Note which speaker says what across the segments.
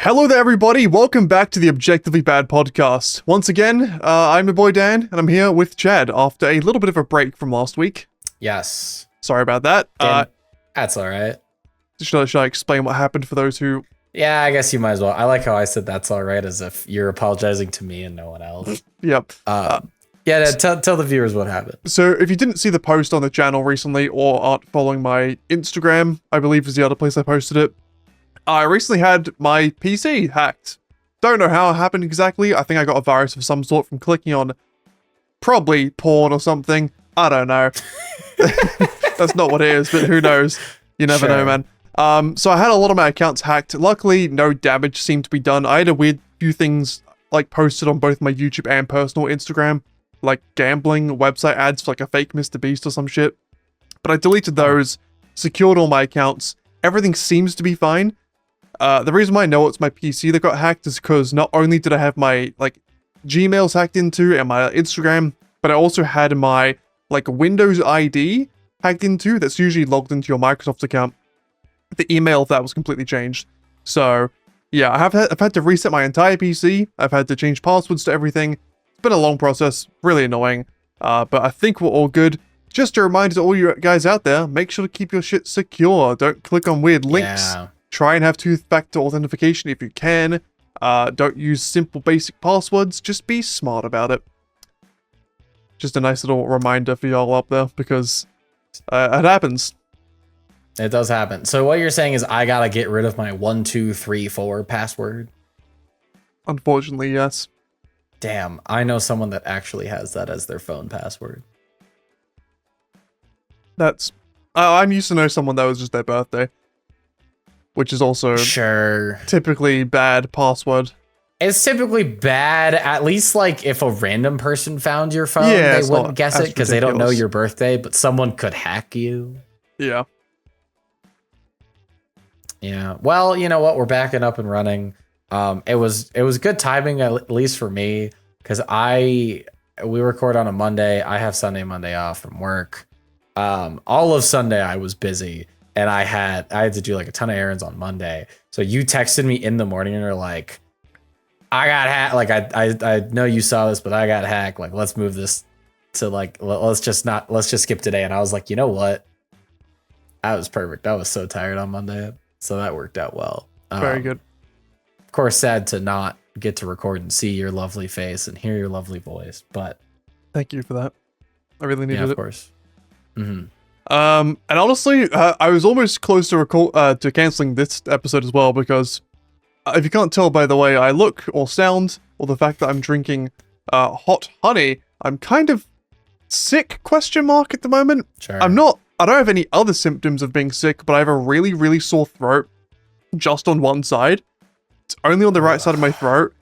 Speaker 1: Hello there, everybody. Welcome back to the Objectively Bad podcast. Once again, I'm your boy Dan, and I'm here with Chad after a little bit of a break from last week.
Speaker 2: Yes.
Speaker 1: Sorry about that.
Speaker 2: That's all right.
Speaker 1: Should I explain what happened for those who...
Speaker 2: Yeah, I guess you might as well. I like how I said that's all right as if you're apologizing to me and no one else.
Speaker 1: Yep.
Speaker 2: Tell the viewers what happened.
Speaker 1: So if you didn't see the post on the channel recently or aren't following my Instagram, I believe is the other place I posted it, I recently had my PC hacked. Don't know how it happened exactly. I think I got a virus of some sort from clicking on probably porn or something. I don't know. That's not what it is, but who knows? You never know, man. So I had a lot of my accounts hacked. Luckily, no damage seemed to be done. I had a weird few things like posted on both my YouTube and personal Instagram, like gambling website ads for like a fake Mr. Beast or some shit. But I deleted those, secured all my accounts. Everything seems to be fine. The reason why I know it's my PC that got hacked is because not only did I have my like Gmails hacked into and my Instagram, but I also had my like Windows ID hacked into that's usually logged into your Microsoft account. The email of that was completely changed. So yeah, I've had to reset my entire PC. I've had to change passwords to everything. It's been a long process, really annoying. But I think we're all good. Just a reminder to all you guys out there, make sure to keep your shit secure. Don't click on weird links.
Speaker 2: Yeah.
Speaker 1: Try and have two-factor authentication if you can. Don't use simple basic passwords. Just be smart about it. Just a nice little reminder for y'all up there because it happens.
Speaker 2: It does happen. So what you're saying is I gotta get rid of my 1234 password?
Speaker 1: Unfortunately, yes.
Speaker 2: Damn, I know someone that actually has that as their phone password.
Speaker 1: That's... I'm used to know someone that was just their birthday. Which is also typically bad password.
Speaker 2: It's typically bad, at least like if a random person found your phone, they wouldn't guess it because they don't know your birthday, but someone could hack you.
Speaker 1: Yeah.
Speaker 2: Yeah. Well, you know what? We're backing up and running. It was good timing, at least for me, because we record on a Monday. I have Sunday, Monday off from work. All of Sunday I was busy. And I had to do like a ton of errands on Monday. So you texted me in the morning and you're like, I got hacked. Like, I know you saw this, but I got hacked. Like, let's move this to like, let's just skip today. And I was like, you know what? That was perfect. I was so tired on Monday. So that worked out well.
Speaker 1: Very good.
Speaker 2: Of course, sad to not get to record and see your lovely face and hear your lovely voice, but.
Speaker 1: Thank you for that. I really needed it.
Speaker 2: Yeah, of course. Mm-hmm.
Speaker 1: And honestly, I was almost close to canceling this episode as well because if you can't tell by the way I look or sound or the fact that I'm drinking hot honey, I'm kind of sick ? At the moment.
Speaker 2: Sure.
Speaker 1: I don't have any other symptoms of being sick, but I have a really, really sore throat just on one side. It's only on the right side of my throat.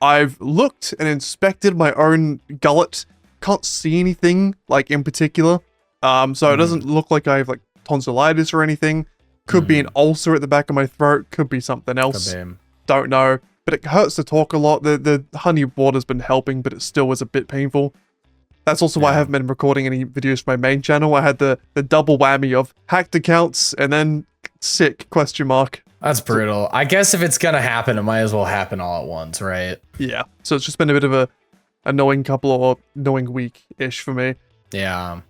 Speaker 1: I've looked and inspected my own gullet. Can't see anything like in particular. So it doesn't look like I have like tonsillitis or anything. Could be an ulcer at the back of my throat. Could be something else. Don't know. But it hurts to talk a lot. The honey water's been helping, but it still was a bit painful. That's also why I haven't been recording any videos for my main channel. I had the double whammy of hacked accounts and then sick ?
Speaker 2: That's brutal. I guess if it's gonna happen, it might as well happen all at once, right?
Speaker 1: Yeah. So it's just been a bit of a annoying annoying week-ish for me.
Speaker 2: Yeah.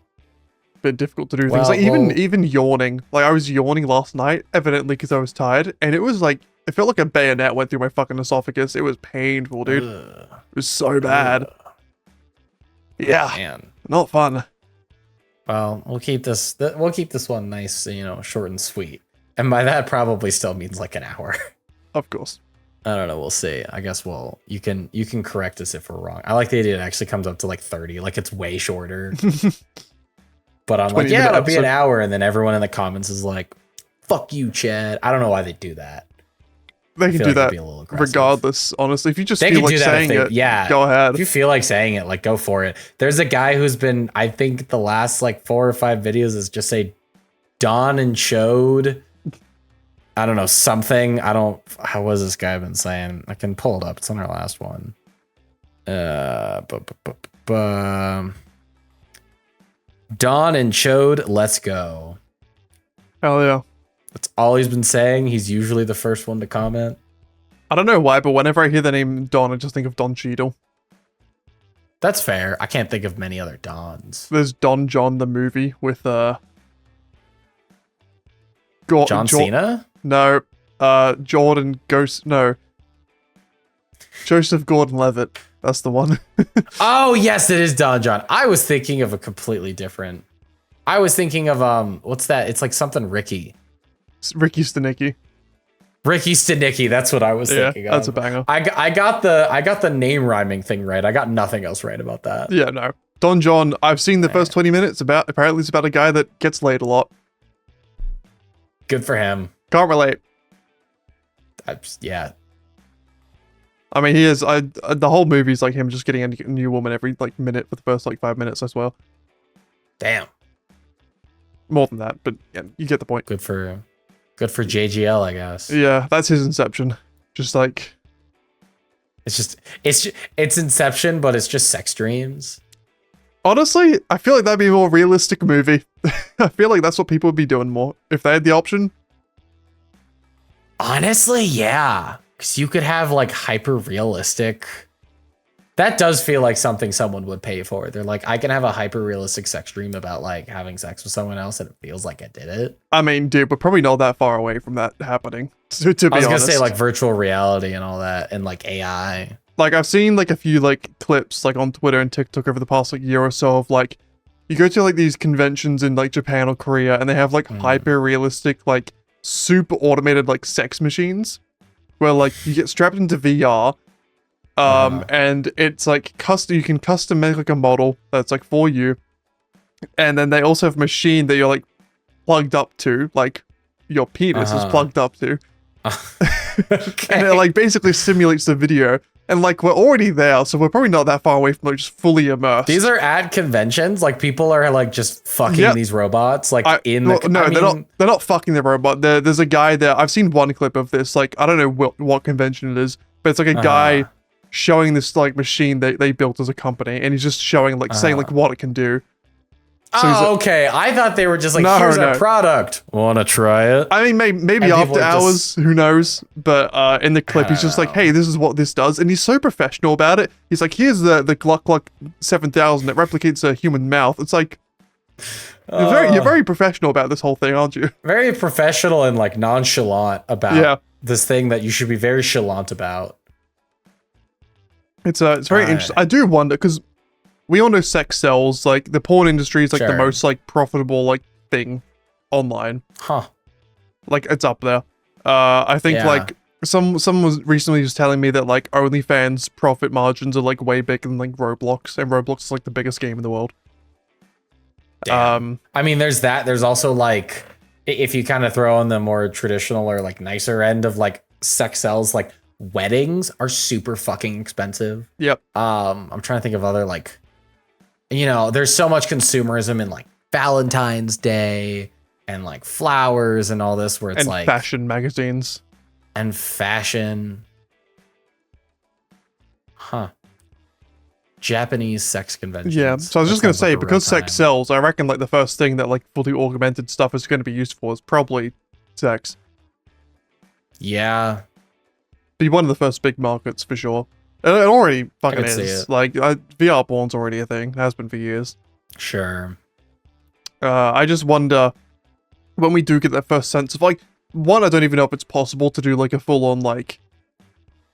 Speaker 1: Bit difficult to do things like even yawning. Like I was yawning last night, evidently because I was tired, and it was like it felt like a bayonet went through my fucking esophagus. It was painful, dude. It was so bad. Yeah,
Speaker 2: man,
Speaker 1: not fun.
Speaker 2: Well, we'll keep this one nice, short and sweet. And by that probably still means like an hour.
Speaker 1: Of course.
Speaker 2: I don't know. We'll see. I guess you can correct us if we're wrong. I like the idea it actually comes up to like 30, like it's way shorter. But I'm like, yeah, it'll be an hour. And then everyone in the comments is like, fuck you, Chad. I don't know why they do that.
Speaker 1: They can do that regardless, honestly. If you just feel like saying it, go ahead.
Speaker 2: If you feel like saying it, like, go for it. There's a guy who's been, I think the last like 4 or 5 videos is just say Don and showed, I don't know, something. How was this guy been saying? I can pull it up. It's on our last one. Don and Chode, let's go.
Speaker 1: Hell yeah.
Speaker 2: That's all he's been saying. He's usually the first one to comment.
Speaker 1: I don't know why, but whenever I hear the name Don, I just think of Don Cheadle.
Speaker 2: That's fair. I can't think of many other Dons.
Speaker 1: There's Don John the movie with
Speaker 2: John Cena?
Speaker 1: No. Jordan Ghost. No. Joseph Gordon-Levitt. That's the one.
Speaker 2: Oh, yes, it is Don John. I was thinking of a completely different. I was thinking of what's that? It's like something Ricky.
Speaker 1: Ricky Stenicki.
Speaker 2: Ricky Stenicki. That's what I was thinking of.
Speaker 1: That's a banger.
Speaker 2: I got the name rhyming thing right. I got nothing else right about that.
Speaker 1: Yeah, no. Don John, I've seen the first 20 minutes. Apparently it's about a guy that gets laid a lot.
Speaker 2: Good for him.
Speaker 1: Can't relate.
Speaker 2: Yeah.
Speaker 1: I mean, he is. The whole movie's like him just getting a new woman every like minute for the first like 5 minutes, I swear.
Speaker 2: Damn.
Speaker 1: More than that, but yeah, you get the point.
Speaker 2: Good for JGL, I guess.
Speaker 1: Yeah, that's his Inception. Just like
Speaker 2: it's Inception, but it's just sex dreams.
Speaker 1: Honestly, I feel like that'd be a more realistic movie. I feel like that's what people would be doing more if they had the option.
Speaker 2: Honestly, yeah. Because you could have like hyper realistic. That does feel like something someone would pay for. They're like, I can have a hyper realistic sex dream about like having sex with someone else and it feels like I did it.
Speaker 1: I mean, dude, we're probably not that far away from that happening. To be honest.
Speaker 2: I was going to say like virtual reality and all that and like AI.
Speaker 1: Like I've seen like a few like clips like on Twitter and TikTok over the past like year or so of like, you go to like these conventions in like Japan or Korea and they have like hyper realistic, like super automated like sex machines where like you get strapped into VR and it's like custom, you can custom make like a model that's like for you. And then they also have a machine that you're like plugged up to, like your penis is plugged up to.
Speaker 2: Okay.
Speaker 1: And it like basically simulates the video. And like we're already there, so we're probably not that far away from like just fully immersed.
Speaker 2: These are at conventions, like people are like just fucking these robots, like
Speaker 1: they're not fucking the robot. There's a guy there. I've seen one clip of this. Like I don't know what convention it is, but it's like a guy showing this like machine they built as a company, and he's just showing like saying like what it can do.
Speaker 2: So like, okay. I thought they were just like, here's our product. Want to try it?
Speaker 1: I mean, maybe after hours, who knows? But in the clip, he's just like, hey, this is what this does. And he's so professional about it. He's like, here's the Gluck Gluck 7000 that replicates a human mouth. It's like, you're very professional about this whole thing, aren't you?
Speaker 2: Very professional and like nonchalant about this thing that you should be very chalant about.
Speaker 1: It's very interesting. I do wonder, because we all know sex sells. Like the porn industry is like the most like profitable like thing online. Like it's up there. I think like someone was recently just telling me that like OnlyFans profit margins are like way bigger than like Roblox, and Roblox is like the biggest game in the world.
Speaker 2: Damn. I mean, there's that. There's also like if you kind of throw on the more traditional or like nicer end of like sex sells, like weddings are super fucking expensive.
Speaker 1: Yep.
Speaker 2: I'm trying to think of other like. You know, there's so much consumerism in like Valentine's Day and like flowers and all this where it's like
Speaker 1: fashion magazines
Speaker 2: and fashion. Japanese sex conventions.
Speaker 1: Yeah. So I was just going to say, because sex sells, I reckon like the first thing that like fully augmented stuff is going to be used for is probably sex.
Speaker 2: Yeah.
Speaker 1: Be one of the first big markets for sure. It already fucking is. Like, VR porn's already a thing. It has been for years.
Speaker 2: Sure.
Speaker 1: I just wonder, when we do get that first sense of, like, one, I don't even know if it's possible to do, like, a full-on, like,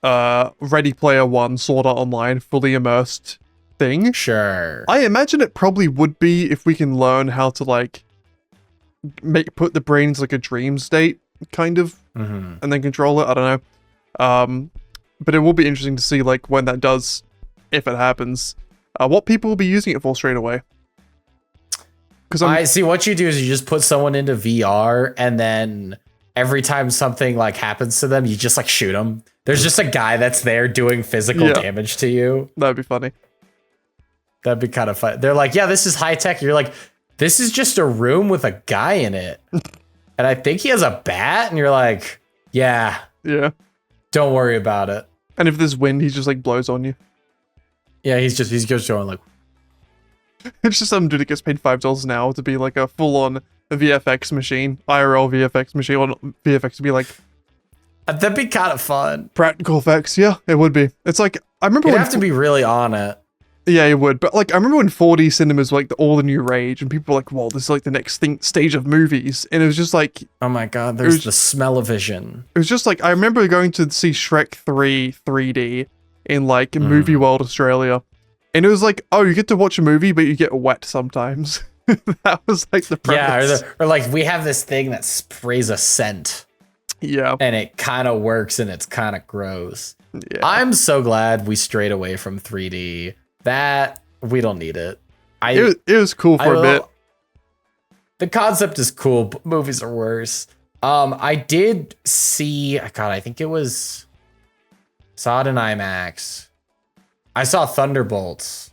Speaker 1: Ready Player One, Sword Art Online, fully immersed thing.
Speaker 2: Sure.
Speaker 1: I imagine it probably would be if we can learn how to, like, put the brain into, like, a dream state, kind of, and then control it. I don't know. But it will be interesting to see, like, when that does, if it happens, what people will be using it for straight away. Because I see
Speaker 2: what you do is you just put someone into VR, and then every time something like happens to them, you just like shoot them. There's just a guy that's there doing physical damage to you.
Speaker 1: That'd be funny.
Speaker 2: That'd be kind of fun. They're like, yeah, this is high tech. You're like, this is just a room with a guy in it, and I think he has a bat. And you're like, yeah. Don't worry about it.
Speaker 1: And if there's wind, he just like blows on you.
Speaker 2: Yeah, he's just going like.
Speaker 1: It's just some dude that gets paid $5 an hour to be like a full-on VFX machine, IRL VFX machine, or VFX to be like
Speaker 2: That'd be kind of fun.
Speaker 1: Practical effects, yeah, it would be. It's like I remember
Speaker 2: You'd
Speaker 1: when
Speaker 2: have to be really on it.
Speaker 1: yeah, it would. But like I remember when 4D cinemas were like all the new rage, and people were like, "Whoa, this is like the next stage of movies," and it was just like,
Speaker 2: Oh my god, there's the smell-o-vision.
Speaker 1: it was just like I remember going to see Shrek 3 3D in like Movie World Australia, and it was like, oh, you get to watch a movie, but you get wet sometimes. That was like the premise.
Speaker 2: Yeah, or like we have this thing that sprays a scent.
Speaker 1: Yeah,
Speaker 2: And it kind of works and it's kind of gross.
Speaker 1: yeah.
Speaker 2: I'm so glad we strayed away from 3D. That we don't need it.
Speaker 1: It was cool for a bit.
Speaker 2: The concept is cool, but movies are worse. I did see, God, I think it was, saw it in IMAX. I saw Thunderbolts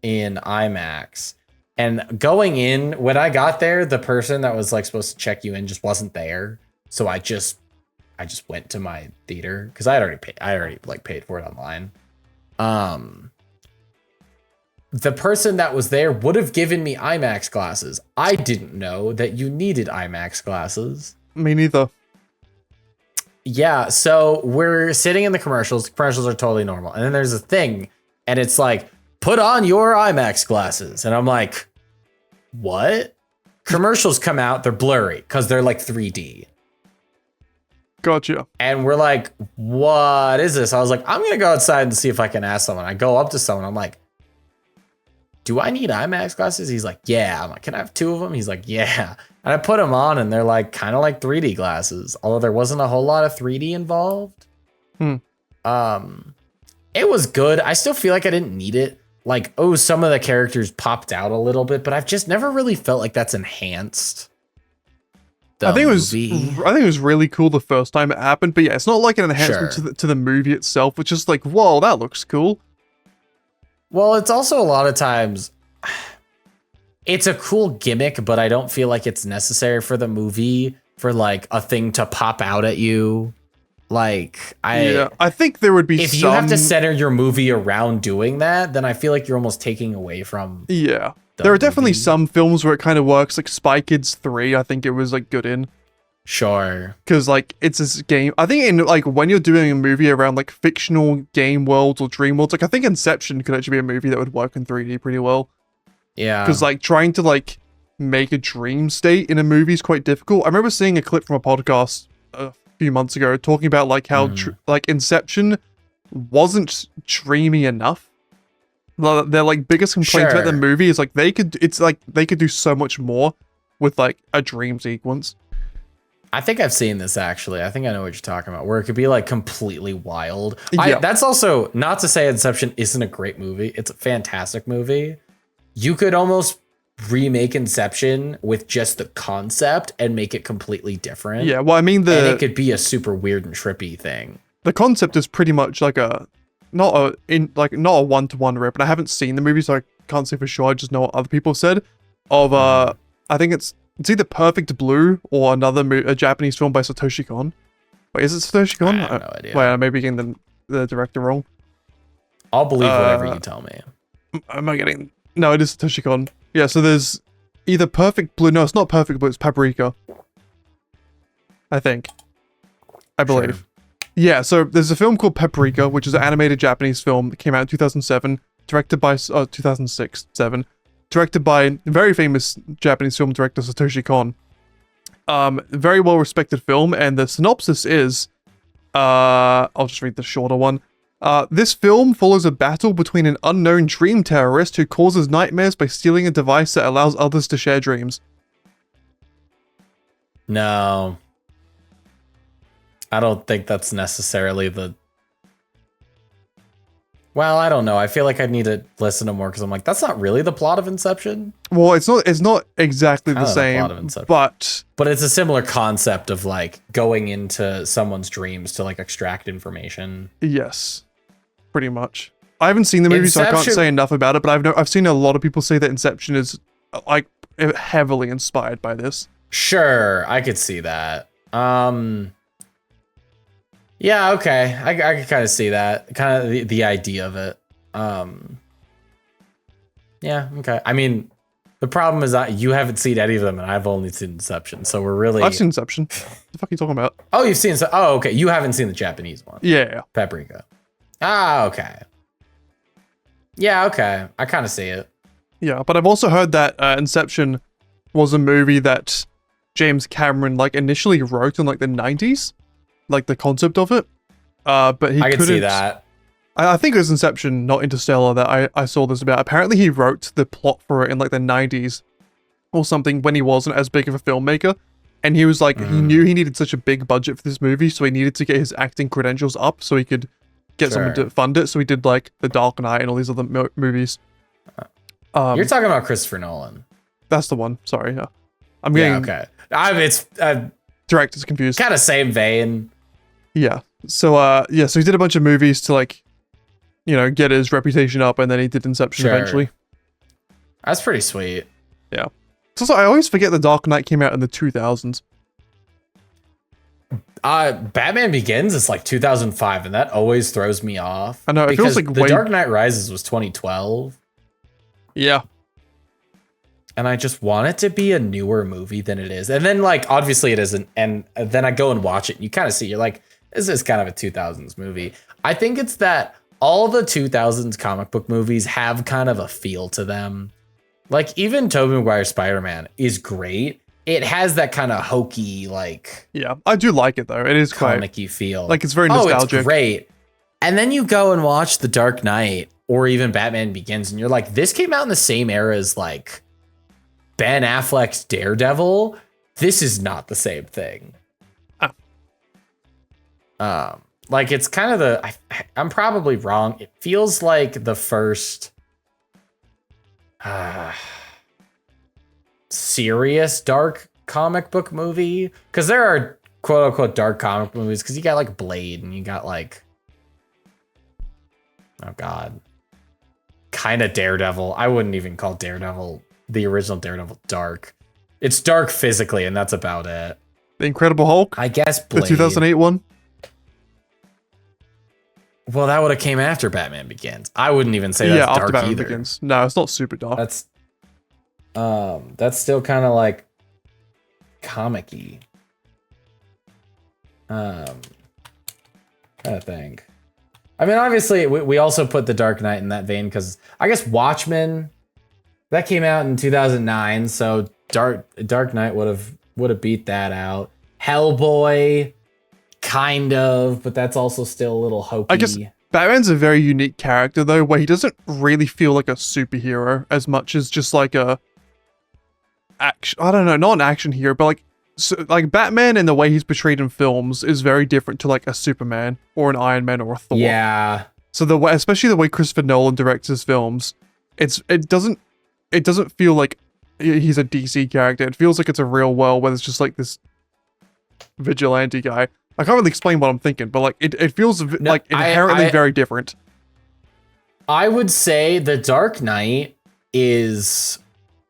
Speaker 2: in IMAX. And going in, when I got there, the person that was like supposed to check you in just wasn't there. So I just went to my theater because I already like paid for it online. The person that was there would have given me IMAX glasses. I didn't know that you needed IMAX glasses.
Speaker 1: Me neither.
Speaker 2: Yeah, so we're sitting in the commercials. The commercials are totally normal. And then there's a thing, and it's like, put on your IMAX glasses. And I'm like, what? Commercials come out, they're blurry because they're like 3D.
Speaker 1: Gotcha.
Speaker 2: And we're like, what is this? I was like, I'm going to go outside and see if I can ask someone. I go up to someone. I'm like, do I need IMAX glasses? He's like, yeah. I'm like, can I have 2 of them? He's like, yeah. And I put them on and they're like kind of like 3D glasses, although there wasn't a whole lot of 3D involved. It was good. I still feel like I didn't need it. Like, oh, some of the characters popped out a little bit, but I've just never really felt like that's enhanced.
Speaker 1: I think it was really cool the first time it happened, but yeah, it's not like an enhancement to the movie itself. It's just like, whoa, that looks cool.
Speaker 2: Well, it's also a lot of times it's a cool gimmick, but I don't feel like it's necessary for the movie for like a thing to pop out at you. Like
Speaker 1: I think there would be
Speaker 2: if you have to center your movie around doing that, then I feel like you're almost taking away from
Speaker 1: there are definitely some films where it kind of works, like Spy Kids 3, I think it was like good in.
Speaker 2: Sure.
Speaker 1: Because like it's this game, I think in like when you're doing a movie around like fictional game worlds or dream worlds, like I think Inception could actually be a movie that would work in 3D pretty well.
Speaker 2: Yeah.
Speaker 1: Because like trying to like make a dream state in a movie is quite difficult. I remember seeing a clip from a podcast a few months ago talking about like how like Inception wasn't dreamy enough. Their like biggest complaint about the movie is like they could do so much more with like a dream sequence.
Speaker 2: I think I've seen this actually. I think I know what you're talking about, where it could be like completely wild.
Speaker 1: Yeah.
Speaker 2: That's also not to say Inception isn't a great movie. It's a fantastic movie. You could almost remake Inception with just the concept and make it completely different.
Speaker 1: Yeah, well, I mean
Speaker 2: and it could be a super weird and trippy thing.
Speaker 1: The concept is pretty much like not a one-to-one rip, and I haven't seen the movie, so I can't say for sure. I just know what other people have said. I think it's either Perfect Blue or a Japanese film by Satoshi Kon. Wait, is it Satoshi Kon?
Speaker 2: I have no idea.
Speaker 1: Wait, I may be getting the director wrong.
Speaker 2: I'll believe whatever you tell me.
Speaker 1: Am I getting? No, it is Satoshi Kon. Yeah, so there's either Perfect Blue. No, it's not Perfect Blue. It's Paprika. I think. I believe.
Speaker 2: Sure.
Speaker 1: Yeah, so there's a film called Paprika, which is an animated Japanese film that came out in 2007, directed by 2006-7, directed by very famous Japanese film director Satoshi Kon. Very well respected film, and the synopsis is, I'll just read the shorter one. This film follows a battle between an unknown dream terrorist who causes nightmares by stealing a device that allows others to share dreams.
Speaker 2: No. I don't think that's necessarily well, I don't know. I feel like I need to listen to more because I'm like, that's not really the plot of Inception.
Speaker 1: Well, it's not exactly the same,
Speaker 2: plot of Inception.
Speaker 1: but
Speaker 2: it's a similar concept of like going into someone's dreams to like extract information.
Speaker 1: Yes, pretty much. I haven't seen the movie, so I can't say enough about it, but I've seen a lot of people say that Inception is like heavily inspired by this.
Speaker 2: Sure, I could see that. Yeah, okay. I can kind of see that. Kind of the idea of it. Yeah, okay. I mean, The problem is that you haven't seen any of them, and I've only seen Inception. So we're really.
Speaker 1: I've seen Inception. What the fuck are you talking about?
Speaker 2: Oh, you've seen. Oh, okay. You haven't seen the Japanese one.
Speaker 1: Yeah.
Speaker 2: Paprika. Ah, okay. Yeah, okay. I kind of see it.
Speaker 1: Yeah, but I've also heard that Inception was a movie that James Cameron like initially wrote in like the 90s, like the concept of it. But he
Speaker 2: I
Speaker 1: couldn't.
Speaker 2: can see that.
Speaker 1: I think it was Inception, not Interstellar, that I saw this about. Apparently, he wrote the plot for it in like the 90s or something when he wasn't as big of a filmmaker. And he was like, he knew he needed such a big budget for this movie, so he needed to get his acting credentials up so he could get someone to fund it. So he did like The Dark Knight and all these other movies.
Speaker 2: You're talking about Christopher Nolan.
Speaker 1: That's the one. Sorry. Yeah. I'm getting
Speaker 2: okay. It's
Speaker 1: directors confused.
Speaker 2: Kind of same vein.
Speaker 1: Yeah. So so he did a bunch of movies to like, you know, get his reputation up, and then he did Inception eventually.
Speaker 2: That's pretty sweet.
Speaker 1: Yeah. So I always forget The Dark Knight came out in the 2000s.
Speaker 2: Batman Begins is like 2005, and that always throws me off.
Speaker 1: I know, it feels like
Speaker 2: The Dark Knight Rises was 2012.
Speaker 1: Yeah.
Speaker 2: And I just want it to be a newer movie than it is. And then, like, obviously it isn't. And then I go and watch it, and you kind of see, you're like, this is kind of a 2000s movie. I think it's that all the 2000s comic book movies have kind of a feel to them. Like, even Tobey Maguire's Spider-Man is great. It has that kind of hokey, like...
Speaker 1: Yeah, I do like it, though. It is quite...
Speaker 2: comic-y feel.
Speaker 1: Like, it's very nostalgic.
Speaker 2: Oh, it's great. And then you go and watch The Dark Knight or even Batman Begins, and you're like, this came out in the same era as, like, Ben Affleck's Daredevil. This is not the same thing. Like, it's kind of the... I'm probably wrong. It feels like the first... serious dark comic book movie, because there are quote unquote dark comic movies, because you got like Blade and you got like, oh god, kind of Daredevil. I wouldn't even call Daredevil, the original Daredevil, dark. It's dark physically, and that's about it.
Speaker 1: The Incredible Hulk,
Speaker 2: I guess Blade.
Speaker 1: The 2008 one.
Speaker 2: Well, that would have came after Batman Begins. I wouldn't even say that's dark
Speaker 1: after Batman
Speaker 2: either.
Speaker 1: Begins. No, it's not super dark.
Speaker 2: That's still kind of like comic-y. Kind of thing. I mean, obviously, we also put The Dark Knight in that vein because I guess Watchmen, that came out in 2009, so Dark Knight would have beat that out. Hellboy, kind of, but that's also still a little hokey.
Speaker 1: I guess Batman's a very unique character though, where he doesn't really feel like a superhero as much as just like a action. I don't know, not an action hero, but like Batman and the way he's portrayed in films is very different to like a Superman or an Iron Man or a Thor.
Speaker 2: Yeah.
Speaker 1: So the way, especially the way Christopher Nolan directs his films, it doesn't feel like he's a DC character. It feels like it's a real world where it's just like this vigilante guy. I can't really explain what I'm thinking, but like it feels like inherently very different.
Speaker 2: I would say The Dark Knight is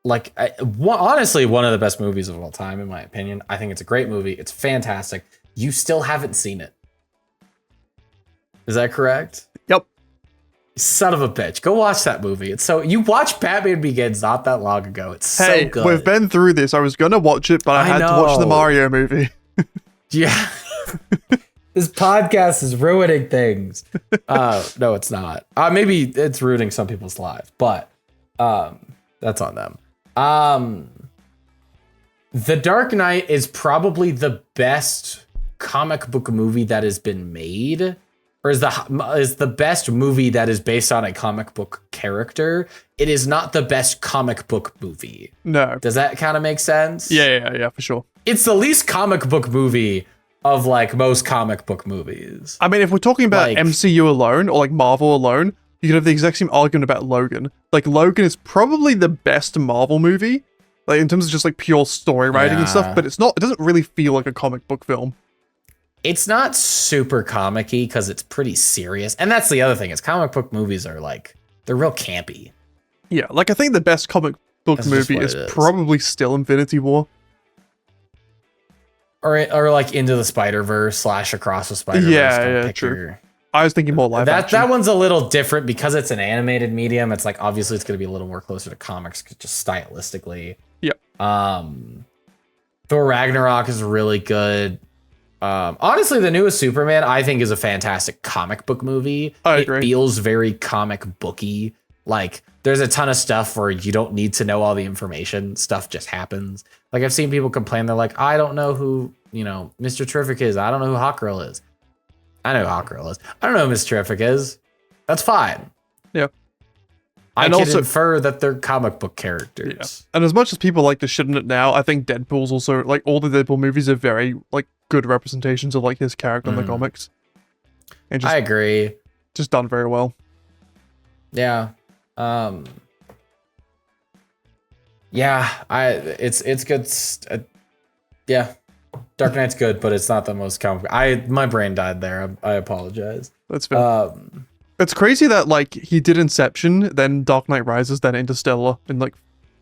Speaker 2: like honestly one of the best movies of all time, in my opinion. I think it's a great movie. It's fantastic. You still haven't seen it. Is that correct?
Speaker 1: Yep.
Speaker 2: Son of a bitch. Go watch that movie. It's so... You watched Batman Begins not that long ago. It's so good.
Speaker 1: We've been through this. I was going to watch it, but I had to watch the Mario movie.
Speaker 2: Yeah. This podcast is ruining things. No, it's not. Maybe it's ruining some people's lives, but that's on them. The Dark Knight is probably the best comic book movie that has been made, or is the best movie that is based on a comic book character. It is not the best comic book movie.
Speaker 1: No.
Speaker 2: Does that kind of make sense?
Speaker 1: Yeah, for sure.
Speaker 2: It's the least comic book movie of like most comic book movies.
Speaker 1: I mean, if we're talking about like, MCU alone or like Marvel alone, you could have the exact same argument about Logan. Like Logan is probably the best Marvel movie, like in terms of just like pure story writing and stuff, but it doesn't really feel like a comic book film.
Speaker 2: It's not super comic-y because it's pretty serious. And that's the other thing, is comic book movies are like, they're real campy.
Speaker 1: Yeah, like I think the best comic book movie is probably still Infinity War. Or
Speaker 2: like Into the Spider-Verse / Across the Spider-Verse.
Speaker 1: Yeah, true. I was thinking more live action.
Speaker 2: That one's a little different because it's an animated medium. It's like obviously it's going to be a little more closer to comics, just stylistically.
Speaker 1: Yep.
Speaker 2: Thor Ragnarok is really good. Honestly, the newest Superman I think is a fantastic comic book movie.
Speaker 1: I agree.
Speaker 2: It feels very comic booky. Like there's a ton of stuff where you don't need to know all the information. Stuff just happens. Like I've seen people complain. They're like, I don't know who, Mr. Terrific is. I don't know who Hawkgirl is. I know who Hawkgirl is. I don't know who Mr. Terrific is. That's fine.
Speaker 1: Yeah.
Speaker 2: I can infer that they're comic book characters.
Speaker 1: Yeah. And as much as people like to shit on it now, I think Deadpool's also, like, all the Deadpool movies are very, like, good representations of, like, his character in the comics. And just,
Speaker 2: I agree.
Speaker 1: Just done very well.
Speaker 2: Yeah. It's good. Yeah. Dark Knight's good, but it's not the most comic. My brain died there. I apologize.
Speaker 1: That's fair. It's crazy that like he did Inception, then Dark Knight Rises, then Interstellar in like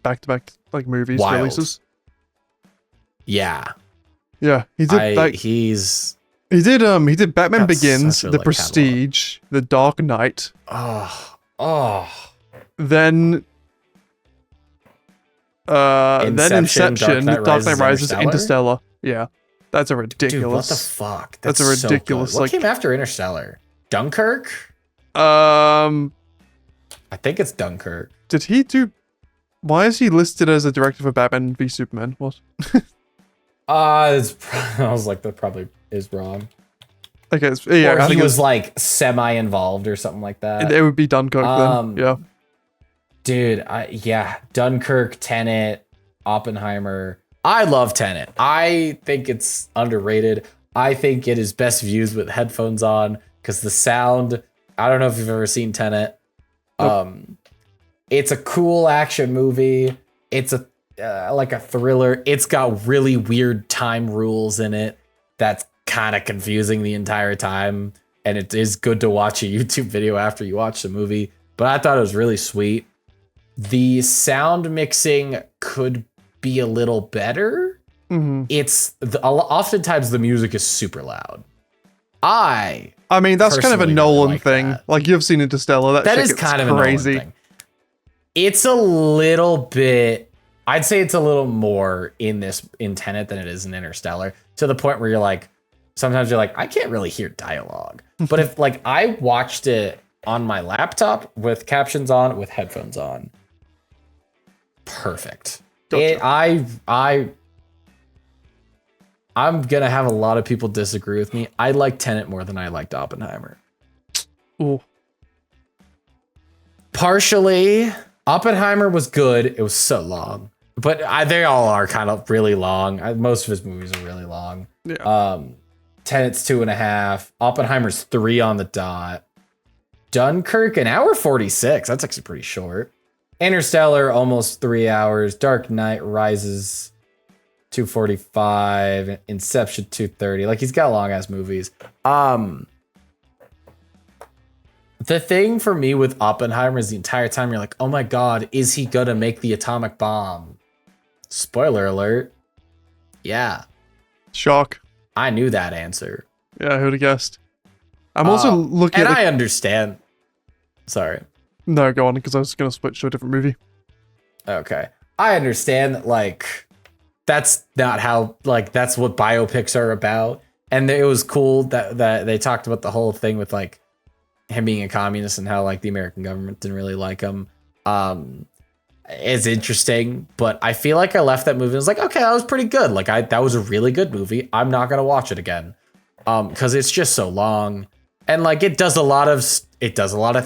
Speaker 1: back-to-back like movies releases.
Speaker 2: Yeah.
Speaker 1: Yeah, he did. He did Batman Begins, The Prestige, The Dark Knight. Then Inception, Dark Knight Rises, Interstellar. Yeah, that's a ridiculous. Dude, what
Speaker 2: the fuck?
Speaker 1: That's a ridiculous.
Speaker 2: So what came after Interstellar? Dunkirk?
Speaker 1: I
Speaker 2: think it's Dunkirk.
Speaker 1: Did he do? Why is he listed as a director for Batman v Superman? What?
Speaker 2: I was like, that probably is wrong.
Speaker 1: Okay, yeah.
Speaker 2: Or he was like semi-involved or something like that.
Speaker 1: It would be Dunkirk then. Yeah.
Speaker 2: Dude, Dunkirk, Tenet, Oppenheimer. I love Tenet. I think it's underrated. I think it is best viewed with headphones on because the sound. I don't know if you've ever seen Tenet. Nope. It's a cool action movie. It's a like a thriller. It's got really weird time rules in it. That's kind of confusing the entire time. And it is good to watch a YouTube video after you watch the movie. But I thought it was really sweet. The sound mixing could be a little better. Mm-hmm. Oftentimes the music is super loud. I mean,
Speaker 1: that's kind of a Nolan thing. Like you've seen Interstellar. That
Speaker 2: is kind of crazy. A Nolan thing. It's a little bit. I'd say it's a little more in Tenet than it is in Interstellar. To the point where you're like, sometimes you're like, I can't really hear dialogue. But if like I watched it on my laptop with captions on, with headphones on, perfect. Gotcha. I'm gonna have a lot of people disagree with me. I like Tenet more than I liked Oppenheimer.
Speaker 1: Ooh.
Speaker 2: Partially, Oppenheimer was good. It was so long, but they all are kind of really long. Most of his movies are really long.
Speaker 1: Yeah.
Speaker 2: Tenet's 2.5. Oppenheimer's 3 on the dot. Dunkirk, 1:46. That's actually pretty short. Interstellar, almost 3 hours. Dark Knight Rises, 2:45. Inception, 2:30. Like he's got long ass movies. The thing for me with Oppenheimer is the entire time you're like, oh my god, is he gonna make the atomic bomb? Spoiler alert. Yeah.
Speaker 1: Shock.
Speaker 2: I knew that answer.
Speaker 1: Yeah, who'd have guessed? I'm also looking at
Speaker 2: I understand. Sorry.
Speaker 1: No, go on, because I was going to switch to a different movie.
Speaker 2: Okay. I understand that, like, that's not how, like, that's what biopics are about. And it was cool that they talked about the whole thing with, like, him being a communist and how, like, the American government didn't really like him. It's interesting, but I feel like I left that movie and was like, okay, that was pretty good. Like, that was a really good movie. I'm not going to watch it again. Because it's just so long. And, like, it does a lot of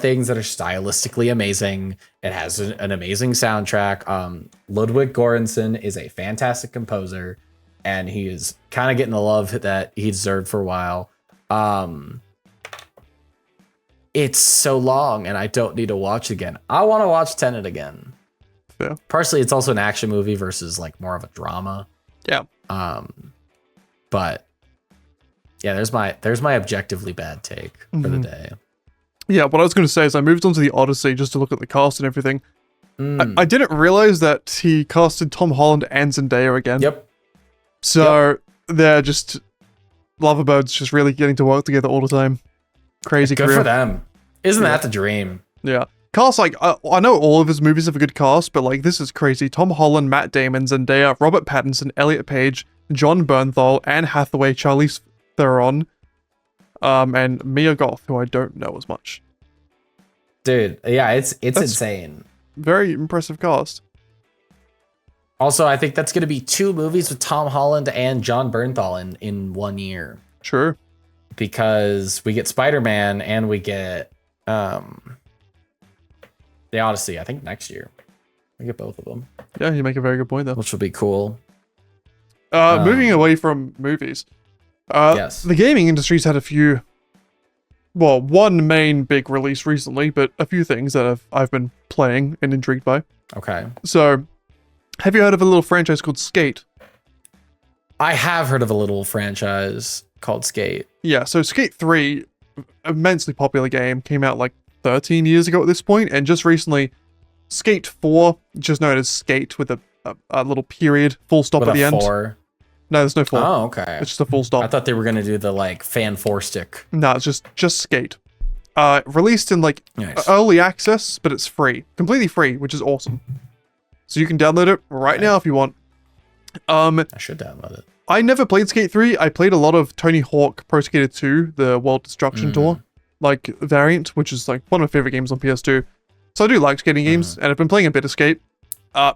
Speaker 2: things that are stylistically amazing. It has an amazing soundtrack. Ludwig Göransson is a fantastic composer, and he is kind of getting the love that he deserved for a while. It's so long, and I don't need to watch again. I want to watch Tenet again.
Speaker 1: Yeah.
Speaker 2: Partially, it's also an action movie versus like more of a drama.
Speaker 1: Yeah.
Speaker 2: But yeah, there's my objectively bad take for the day.
Speaker 1: Yeah, what I was going to say is I moved on to the Odyssey just to look at the cast and everything. I didn't realize that he casted Tom Holland and Zendaya again.
Speaker 2: Yep.
Speaker 1: So they're just lovebirds, just really getting to work together all the time. Crazy
Speaker 2: Good
Speaker 1: career.
Speaker 2: for them. Isn't that the dream?
Speaker 1: Yeah. Cast, like, I know all of his movies have a good cast, but, like, this is crazy. Tom Holland, Matt Damon, Zendaya, Robert Pattinson, Elliot Page, John Bernthal, Anne Hathaway, Charlize Theron, and Mia Goth, who I don't know as much.
Speaker 2: Dude, yeah, it's
Speaker 1: That's
Speaker 2: insane.
Speaker 1: Very impressive cast.
Speaker 2: Also, I think that's going to be 2 movies with Tom Holland and John Bernthal in 1 year.
Speaker 1: True.
Speaker 2: Because we get Spider-Man and we get The Odyssey, I think next year. We get both of them.
Speaker 1: Yeah, you make a very good point there.
Speaker 2: Which will be cool.
Speaker 1: Moving away from movies.
Speaker 2: Yes.
Speaker 1: The gaming industry's had a few, well, one main big release recently, but a few things that I've been playing and intrigued by.
Speaker 2: Okay.
Speaker 1: So, have you heard of a little franchise called Skate?
Speaker 2: I have heard of a little franchise called Skate.
Speaker 1: Yeah, so Skate 3, immensely popular game, came out like 13 years ago at this point, and just recently, Skate 4, just known as Skate with a little period, full stop
Speaker 2: With
Speaker 1: at the end.
Speaker 2: 4.
Speaker 1: No, there's no 4.
Speaker 2: Oh, okay.
Speaker 1: It's just a full stop.
Speaker 2: I thought they were going to do the like fan 4 stick.
Speaker 1: No, it's just Skate. Released in like
Speaker 2: Nice.
Speaker 1: early access, but it's free. Completely free, which is awesome. So you can download it right now if you want.
Speaker 2: I should download it.
Speaker 1: I never played Skate 3. I played a lot of Tony Hawk Pro Skater 2, the World Destruction Tour, like variant, which is like one of my favorite games on PS2. So I do like skating games, and I've been playing a bit of Skate.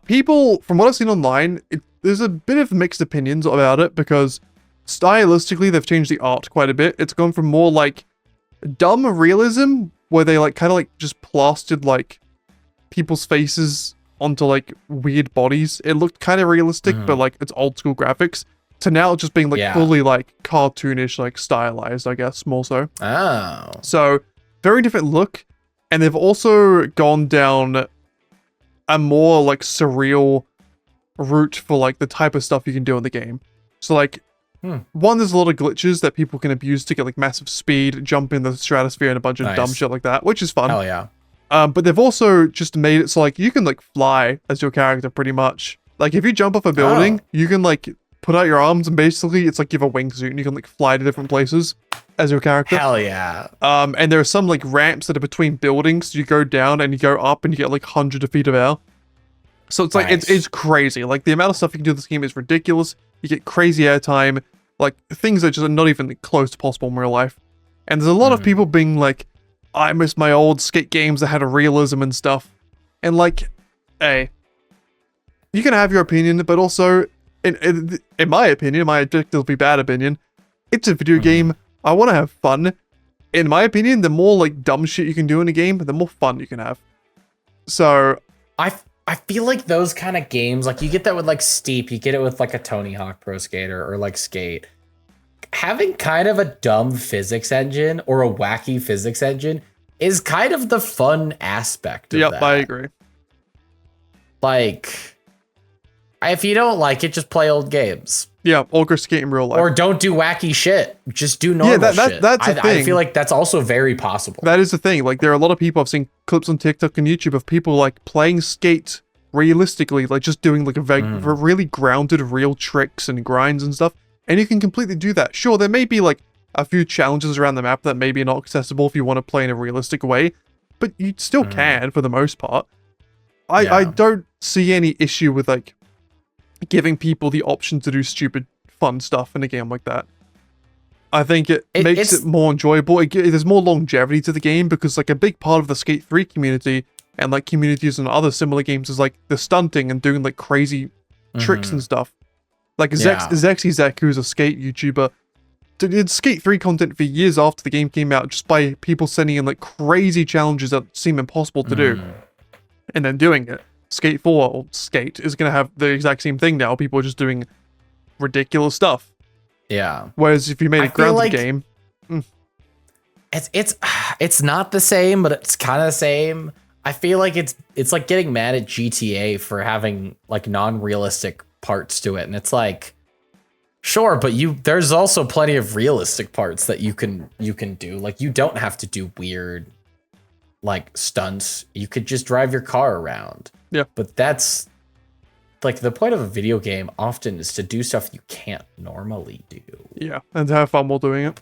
Speaker 1: People, from what I've seen online, there's a bit of mixed opinions about it because stylistically they've changed the art quite a bit. It's gone from more like dumb realism, where they like kind of like just plastered like people's faces onto like weird bodies. It looked kind of realistic, but like it's old school graphics, to now just being like fully like cartoonish, like stylized, I guess, more so.
Speaker 2: Oh.
Speaker 1: So very different look. And they've also gone down a more like surreal route for like the type of stuff you can do in the game. So like one, there's a lot of glitches that people can abuse to get like massive speed, jump in the stratosphere, and a bunch of dumb shit like that, which is fun.
Speaker 2: Hell yeah.
Speaker 1: But they've also just made it so like you can like fly as your character pretty much. Like if you jump off a building, you can like put out your arms and basically it's like you have a wingsuit and you can like fly to different places as your character.
Speaker 2: Hell yeah.
Speaker 1: And there are some like ramps that are between buildings. So you go down and you go up and you get like hundreds of feet of air. So it's like it's crazy. Like the amount of stuff you can do in this game is ridiculous. You get crazy airtime, like things that just are not even close to possible in real life. And there's a lot of people being like, I miss my old skate games that had a realism and stuff. And like, hey, you can have your opinion, but also, in my opinion, my objectively bad opinion, it's a video game. I want to have fun. In my opinion, the more like dumb shit you can do in a game, the more fun you can have. So
Speaker 2: I feel like those kind of games, like you get that with like Steep, you get it with like a Tony Hawk Pro Skater or like Skate. Having kind of a dumb physics engine or a wacky physics engine is kind of the fun aspect of that.
Speaker 1: Yep, I agree.
Speaker 2: Like, if you don't like it, just play old games.
Speaker 1: Yeah, or go skate in real life.
Speaker 2: Or don't do wacky shit. Just do normal shit.
Speaker 1: That's the thing.
Speaker 2: I feel like that's also very possible.
Speaker 1: That is the thing. Like, there are a lot of people, I've seen clips on TikTok and YouTube of people like playing Skate realistically, like just doing like a really grounded, real tricks and grinds and stuff. And you can completely do that. Sure, there may be like a few challenges around the map that may be not accessible if you want to play in a realistic way, but you still can for the most part. I don't see any issue with like giving people the option to do stupid fun stuff in a game like that. I think it makes it more enjoyable. There's more longevity to the game because like a big part of the Skate 3 community and like communities and other similar games is like the stunting and doing like crazy tricks and stuff. Like Zexy, who's a skate YouTuber, did Skate 3 content for years after the game came out just by people sending in like crazy challenges that seem impossible to do and then doing it. Skate 4 or Skate is going to have the exact same thing now. People are just doing ridiculous stuff.
Speaker 2: Yeah.
Speaker 1: Whereas if you made a grounded game,
Speaker 2: it's not the same, but it's kind of the same. I feel like it's like getting mad at GTA for having like non-realistic parts to it, and it's like, sure, but there's also plenty of realistic parts that you can do. Like you don't have to do weird like stunts. You could just drive your car around.
Speaker 1: Yeah.
Speaker 2: But that's like the point of a video game often is to do stuff you can't normally do.
Speaker 1: Yeah, and to have fun while doing it.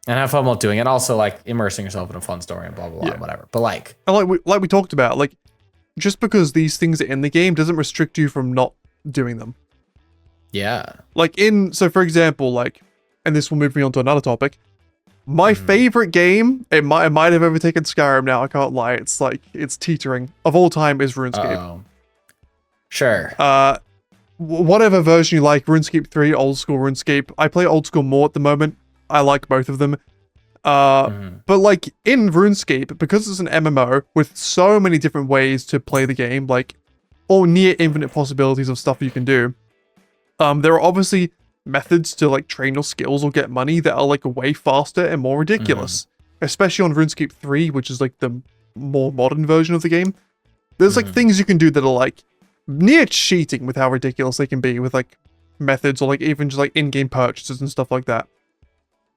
Speaker 2: and have fun while doing it. Also, like immersing yourself in a fun story and blah blah blah, whatever. But like,
Speaker 1: and like we talked about, like just because these things are in the game doesn't restrict you from not doing them.
Speaker 2: yeah,
Speaker 1: Like so for example, like, and this will move me on to another topic. My favorite game, it might have overtaken Skyrim now, I can't lie. It's like, it's teetering of all time is RuneScape.
Speaker 2: Uh-oh. Sure.
Speaker 1: Whatever version you like, RuneScape 3, old school RuneScape. I play old school more at the moment. I like both of them. But like in RuneScape, because it's an MMO with so many different ways to play the game, like all near infinite possibilities of stuff you can do. There are obviously methods to like train your skills or get money that are like way faster and more ridiculous. Especially on RuneScape 3, which is like the more modern version of the game. There's like things you can do that are like near cheating with how ridiculous they can be with like methods or like even just like in-game purchases and stuff like that.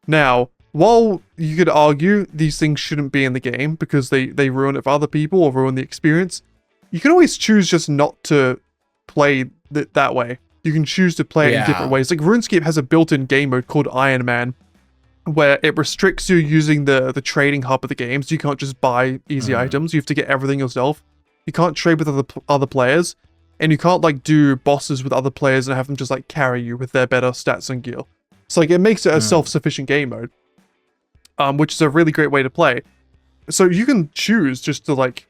Speaker 1: Now, while you could argue these things shouldn't be in the game because they ruin it for other people or ruin the experience, you can always choose just not to play that way. You can choose to play it in different ways. Like RuneScape has a built-in game mode called Iron Man, where it restricts you using the trading hub of the game, so you can't just buy easy items. You have to get everything yourself. You can't trade with other players, and you can't like do bosses with other players and have them just like carry you with their better stats and gear. So like it makes it a self-sufficient game mode, which is a really great way to play. So you can choose just to like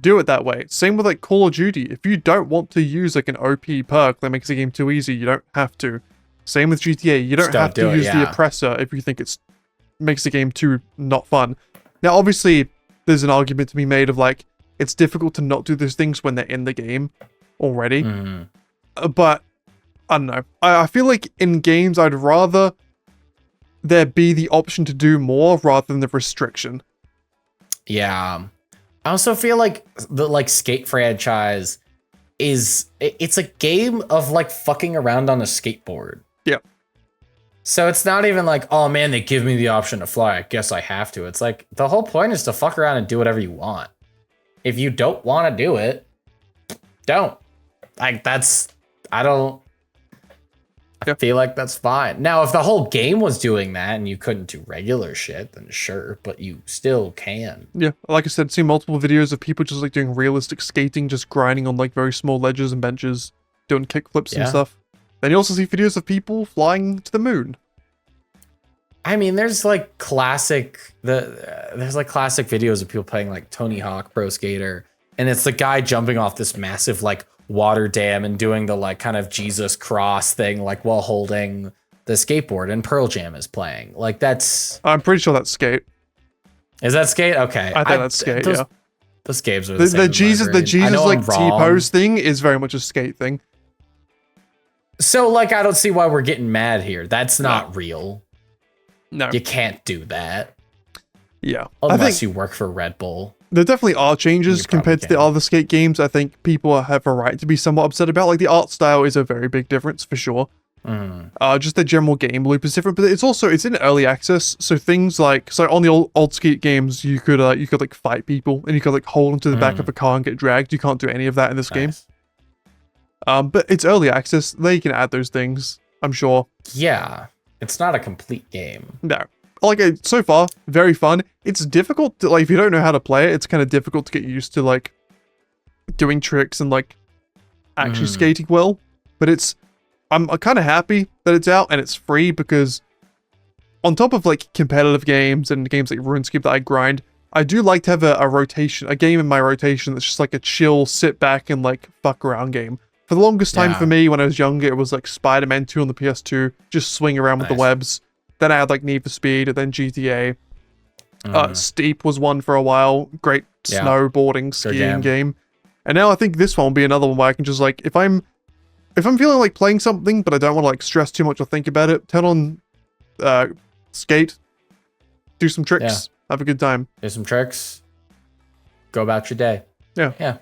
Speaker 1: do it that way. Same with like Call of Duty. If you don't want to use like an OP perk that makes the game too easy, you don't have to. Same with GTA. You don't have to use the oppressor if you think it makes the game too not fun. Now, obviously, there's an argument to be made of like, it's difficult to not do those things when they're in the game already. But, I don't know. I feel like in games, I'd rather there be the option to do more rather than the restriction.
Speaker 2: Yeah. I also feel like the like Skate franchise it's a game of like fucking around on a skateboard.
Speaker 1: Yeah.
Speaker 2: So it's not even like, oh man, they give me the option to fly, I guess I have to. It's like the whole point is to fuck around and do whatever you want. If you don't want to do it, don't. Like I feel like that's fine. Now, if the whole game was doing that and you couldn't do regular shit, then sure, but you still can.
Speaker 1: Yeah, like I said, seen multiple videos of people just like doing realistic skating, just grinding on like very small ledges and benches, doing kickflips and stuff. Then you also see videos of people flying to the moon.
Speaker 2: I mean, there's like classic videos of people playing like Tony Hawk Pro Skater, and it's the guy jumping off this massive like water dam and doing the like kind of Jesus cross thing like while holding the skateboard, and Pearl Jam is playing. Like that's
Speaker 1: I'm pretty sure that's Skate.
Speaker 2: Is that Skate? Okay.
Speaker 1: I think that's Skate, yeah.
Speaker 2: Those games are the same.
Speaker 1: The Jesus like T-pose thing is very much a Skate thing.
Speaker 2: So like I don't see why we're getting mad here. That's not real.
Speaker 1: No.
Speaker 2: You can't do that.
Speaker 1: Yeah.
Speaker 2: Unless you work for Red Bull.
Speaker 1: There definitely are changes compared to the other Skate games. I think people have a right to be somewhat upset about. Like the art style is a very big difference for sure. Just the general game loop is different, but it's in early access. So things like on the old Skate games, you could like fight people and you could like hold them to the back of a car and get dragged. You can't do any of that in this game. But it's early access. They can add those things, I'm sure.
Speaker 2: Yeah, it's not a complete game.
Speaker 1: No. Like, so far, very fun. It's difficult to, like, if you don't know how to play it, it's kind of difficult to get used to, like, doing tricks and, like, actually skating well. But I'm kind of happy that it's out and it's free because on top of, like, competitive games and games like RuneScape that I grind, I do like to have a game in my rotation that's just, like, a chill, sit back and, like, fuck around game. For the longest time for me, when I was younger, it was, like, Spider-Man 2 on the PS2, just swing around with the webs. Then I had like Need for Speed, and then GTA. Steep was one for a while. Great snowboarding, skiing game. And now I think this one will be another one where I can just like, if I'm feeling like playing something, but I don't want to like stress too much or think about it, turn on Skate, do some tricks, have a good time.
Speaker 2: Do some tricks, go about your day. Yeah.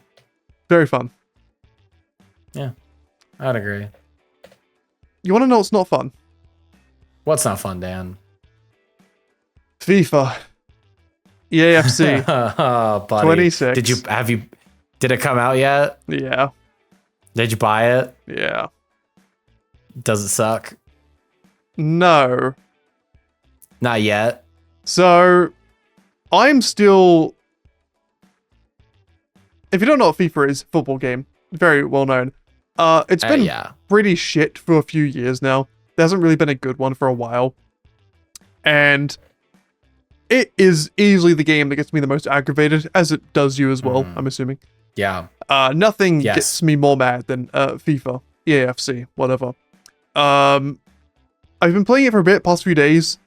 Speaker 1: Very fun.
Speaker 2: Yeah, I'd agree.
Speaker 1: You want to know what's not fun?
Speaker 2: What's not fun, Dan?
Speaker 1: FIFA. EAFC.
Speaker 2: Oh, buddy.
Speaker 1: 26.
Speaker 2: Did it come out yet?
Speaker 1: Yeah.
Speaker 2: Did you buy it?
Speaker 1: Yeah.
Speaker 2: Does it suck?
Speaker 1: No.
Speaker 2: Not yet.
Speaker 1: So, I'm still... If you don't know what FIFA is, football game, very well known. It's been pretty shit for a few years now. There hasn't really been a good one for a while. And it is easily the game that gets me the most aggravated, as it does you as well, I'm assuming.
Speaker 2: Yeah.
Speaker 1: Nothing gets me more mad than FIFA, EAFC, whatever. I've been playing it for a bit, past few days.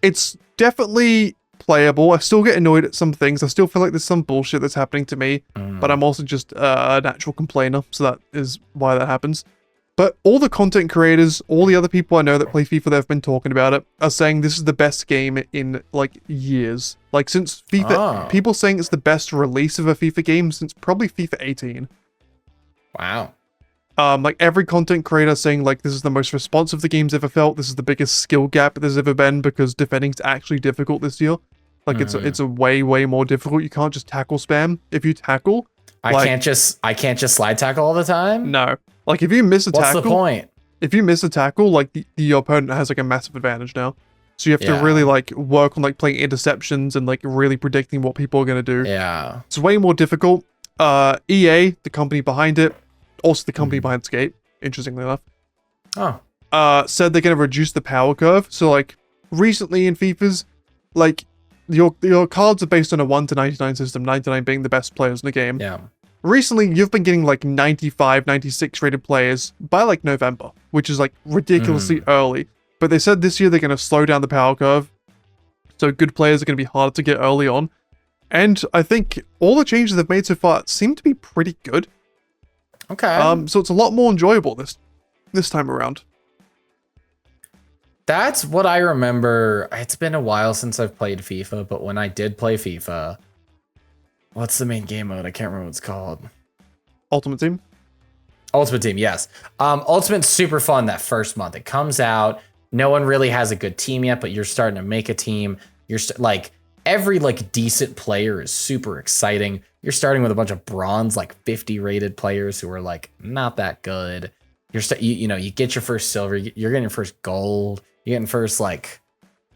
Speaker 1: It's definitely playable. I still get annoyed at some things. I still feel like there's some bullshit that's happening to me, but I'm also just a natural complainer, so that is why that happens. But all the content creators, all the other people I know that play FIFA that have been talking about it, are saying this is the best game in, like, years. Like, since FIFA... People saying it's the best release of a FIFA game since probably FIFA 18.
Speaker 2: Wow.
Speaker 1: Like, every content creator saying, like, this is the most responsive the game's ever felt. This is the biggest skill gap there's ever been because defending's actually difficult this year. Like, it's a way more difficult. You can't just tackle spam. If you tackle...
Speaker 2: I can't just slide tackle all the time?
Speaker 1: No. Like, if you miss a tackle...
Speaker 2: What's the point?
Speaker 1: If you miss a tackle, like, the opponent has, like, a massive advantage now. So you have to really, like, work on, like, playing interceptions and, like, really predicting what people are going to do.
Speaker 2: Yeah.
Speaker 1: It's way more difficult. EA, the company behind it, also the company behind Skate, interestingly enough, said they're going to reduce the power curve. So, like, recently in FIFA's, like, your cards are based on a 1 to 99 system, 99 being the best players in the game.
Speaker 2: Yeah.
Speaker 1: Recently, you've been getting like 95, 96 rated players by like November, which is like ridiculously early. But they said this year they're going to slow down the power curve. So good players are going to be harder to get early on. And I think all the changes they've made so far seem to be pretty good.
Speaker 2: Okay.
Speaker 1: So it's a lot more enjoyable this time around.
Speaker 2: That's what I remember. It's been a while since I've played FIFA, but when I did play FIFA, what's the main game mode? I can't remember what it's called.
Speaker 1: Ultimate Team?
Speaker 2: Ultimate Team, yes. Ultimate's super fun that first month. It comes out. No one really has a good team yet, but you're starting to make a team. You're like every like decent player is super exciting. You're starting with a bunch of bronze, like 50 rated players who are like not that good. You get your first silver. You're getting your first gold. You're getting first like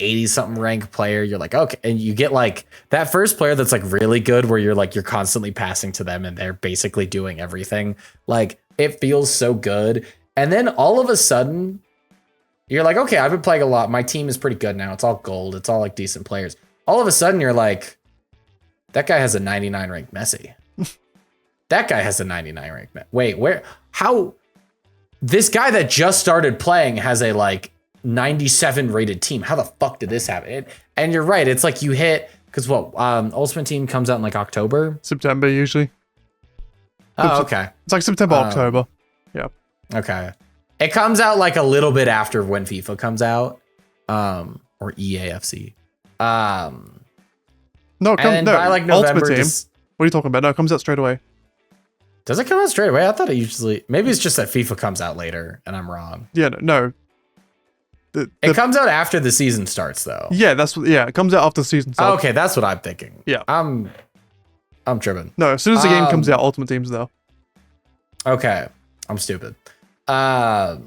Speaker 2: 80 something rank player. You're like, okay. And you get like that first player that's like really good where you're constantly passing to them and they're basically doing everything. Like it feels so good. And then all of a sudden you're like, okay, I've been playing a lot. My team is pretty good now. It's all gold. It's all like decent players. All of a sudden you're like, that guy has a 99 ranked Messi. That guy has a 99 ranked Messi. Wait, how this guy that just started playing has a like 97 rated team. How the fuck did this happen? And you're right. It's like you hit, because Ultimate Team comes out in like October?
Speaker 1: September usually.
Speaker 2: Oh, okay.
Speaker 1: It's like September, October. Yeah.
Speaker 2: Okay. It comes out like a little bit after when FIFA comes out. Or EAFC.
Speaker 1: No,
Speaker 2: by like November.
Speaker 1: Ultimate Team. What are you talking about? No, it comes out straight away.
Speaker 2: Does it come out straight away? I thought it usually... Maybe it's just that FIFA comes out later and I'm wrong.
Speaker 1: Yeah, no.
Speaker 2: It comes out after the season starts, though.
Speaker 1: Yeah, it comes out after the season starts.
Speaker 2: Oh, okay, that's what I'm thinking.
Speaker 1: Yeah.
Speaker 2: I'm tripping.
Speaker 1: No, as soon as the game comes out, Ultimate Team's though. Okay.
Speaker 2: I'm stupid. But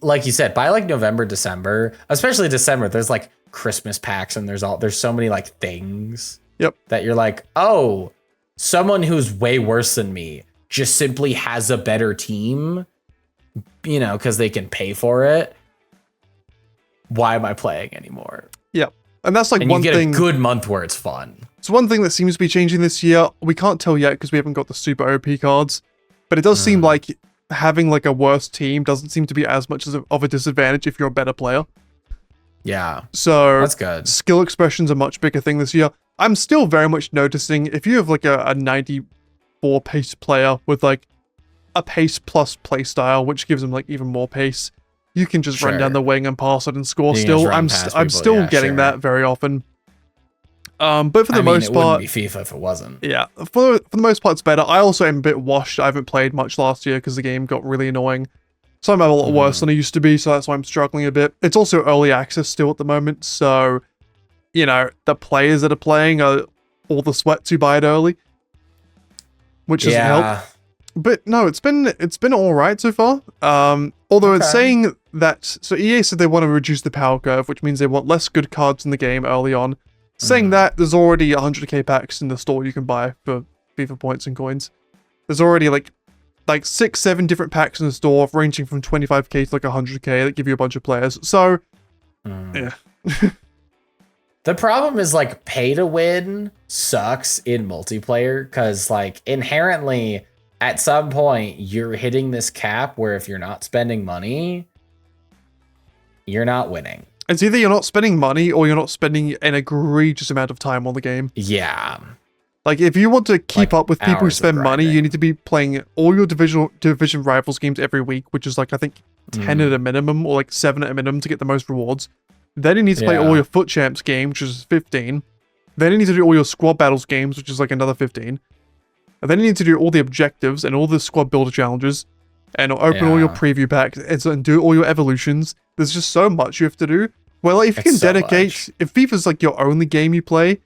Speaker 2: like you said, by like November, December, especially December, there's like Christmas packs and there's so many like things.
Speaker 1: Yep.
Speaker 2: That you're like, oh, someone who's way worse than me just simply has a better team, because they can pay for it. Why am I playing anymore?
Speaker 1: Yeah. And that's like
Speaker 2: one thing. You get a good month where it's fun.
Speaker 1: It's one thing that seems to be changing this year. We can't tell yet because we haven't got the super OP cards, but it does seem like having like a worse team doesn't seem to be as much of a disadvantage if you're a better player.
Speaker 2: Yeah.
Speaker 1: So
Speaker 2: that's good.
Speaker 1: Skill expression's a much bigger thing this year. I'm still very much noticing if you have like a 94 pace player with like a pace plus play style, which gives them like even more pace, you can just run down the wing and pass it and score. I'm still getting that very often. But for the most part,
Speaker 2: it wouldn't be FIFA if it wasn't.
Speaker 1: Yeah, for the most part, it's better. I also am a bit washed. I haven't played much last year because the game got really annoying. So I'm a lot worse than I used to be, so that's why I'm struggling a bit. It's also early access still at the moment, so the players that are playing are all the sweats who buy it early, which doesn't help. But no, it's been all right so far. Although it's
Speaker 2: Okay.
Speaker 1: saying that, so EA said they want to reduce the power curve, which means they want less good cards in the game early on. Saying that, there's already 100k packs in the store you can buy for FIFA points and coins. There's already like 6-7 different packs in the store, ranging from 25k to like 100k that give you a bunch of players. So yeah.
Speaker 2: The problem is like pay to win sucks in multiplayer because like inherently at some point you're hitting this cap where if you're not spending money, you're not winning.
Speaker 1: It's either you're not spending money or you're not spending an egregious amount of time on the game.
Speaker 2: Yeah.
Speaker 1: Like, if you want to keep
Speaker 2: Like,
Speaker 1: up with people who
Speaker 2: hours of
Speaker 1: spend money,
Speaker 2: grinding.
Speaker 1: you need to be playing all your division rivals games every week, which is like, I think, 10 at a minimum, or like 7 at a minimum to get the most rewards. Then you need to play all
Speaker 2: Yeah.
Speaker 1: your foot champs games, which is 15. Then you need to do all your squad battles games, which is like another 15. And then you need to do all the objectives and all the squad builder challenges, and open all your
Speaker 2: Yeah.
Speaker 1: preview packs, and do all your evolutions. There's just so much you have to do. Well, like, if you
Speaker 2: It's
Speaker 1: can
Speaker 2: so
Speaker 1: dedicate,
Speaker 2: much.
Speaker 1: if FIFA's like your only game you play,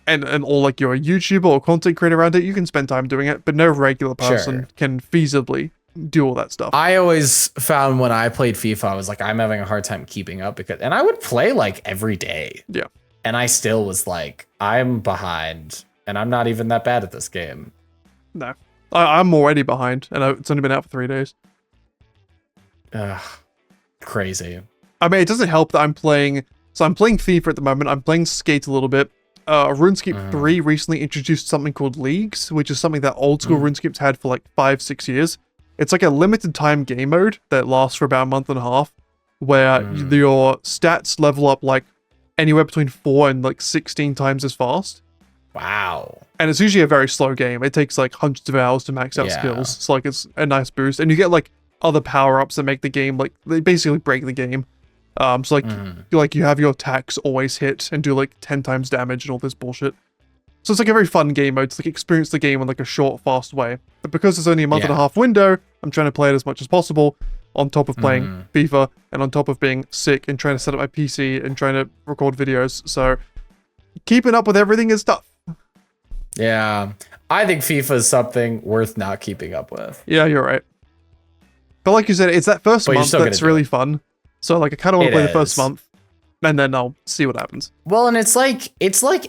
Speaker 1: and or like you're a YouTuber or content creator around it, you can spend time doing it, but no regular person
Speaker 2: Sure.
Speaker 1: can feasibly do all that stuff.
Speaker 2: I always found when I played FIFA, I was like, I'm having a hard time keeping up and I would play like every day.
Speaker 1: Yeah.
Speaker 2: And I still was like, I'm behind and I'm not even that bad at this game.
Speaker 1: No, I'm already behind, and it's only been out for 3 days.
Speaker 2: Ugh, crazy.
Speaker 1: I mean, it doesn't help that I'm playing FIFA at the moment. I'm playing Skate a little bit. RuneScape 3 recently introduced something called Leagues, which is something that old school RuneScape's had for like 5-6 years. It's like a limited time game mode that lasts for about a month and a half, where your stats level up like anywhere between 4 and like 16 times as fast.
Speaker 2: Wow.
Speaker 1: And it's usually a very slow game. It takes like hundreds of hours to max out
Speaker 2: Yeah.
Speaker 1: skills. So like it's a nice boost. And you get like other power-ups that make the game, like they basically break the game. So like you have your attacks always hit and do like 10 times damage and all this bullshit. So it's like a very fun game mode to like experience the game in like a short, fast way. But because it's only a month and a half window, I'm trying to play it as much as possible on top of playing FIFA and on top of being sick and trying to set up my PC and trying to record videos. So keeping up with everything is tough.
Speaker 2: Yeah. I think FIFA is something worth not keeping up with.
Speaker 1: Yeah, you're right. But like you said, it's that first
Speaker 2: But you're
Speaker 1: month
Speaker 2: still gonna
Speaker 1: that's
Speaker 2: do
Speaker 1: really
Speaker 2: it.
Speaker 1: fun. So like I kind of want
Speaker 2: It
Speaker 1: to play the first
Speaker 2: is.
Speaker 1: month, and then I'll see what happens.
Speaker 2: Well, and it's like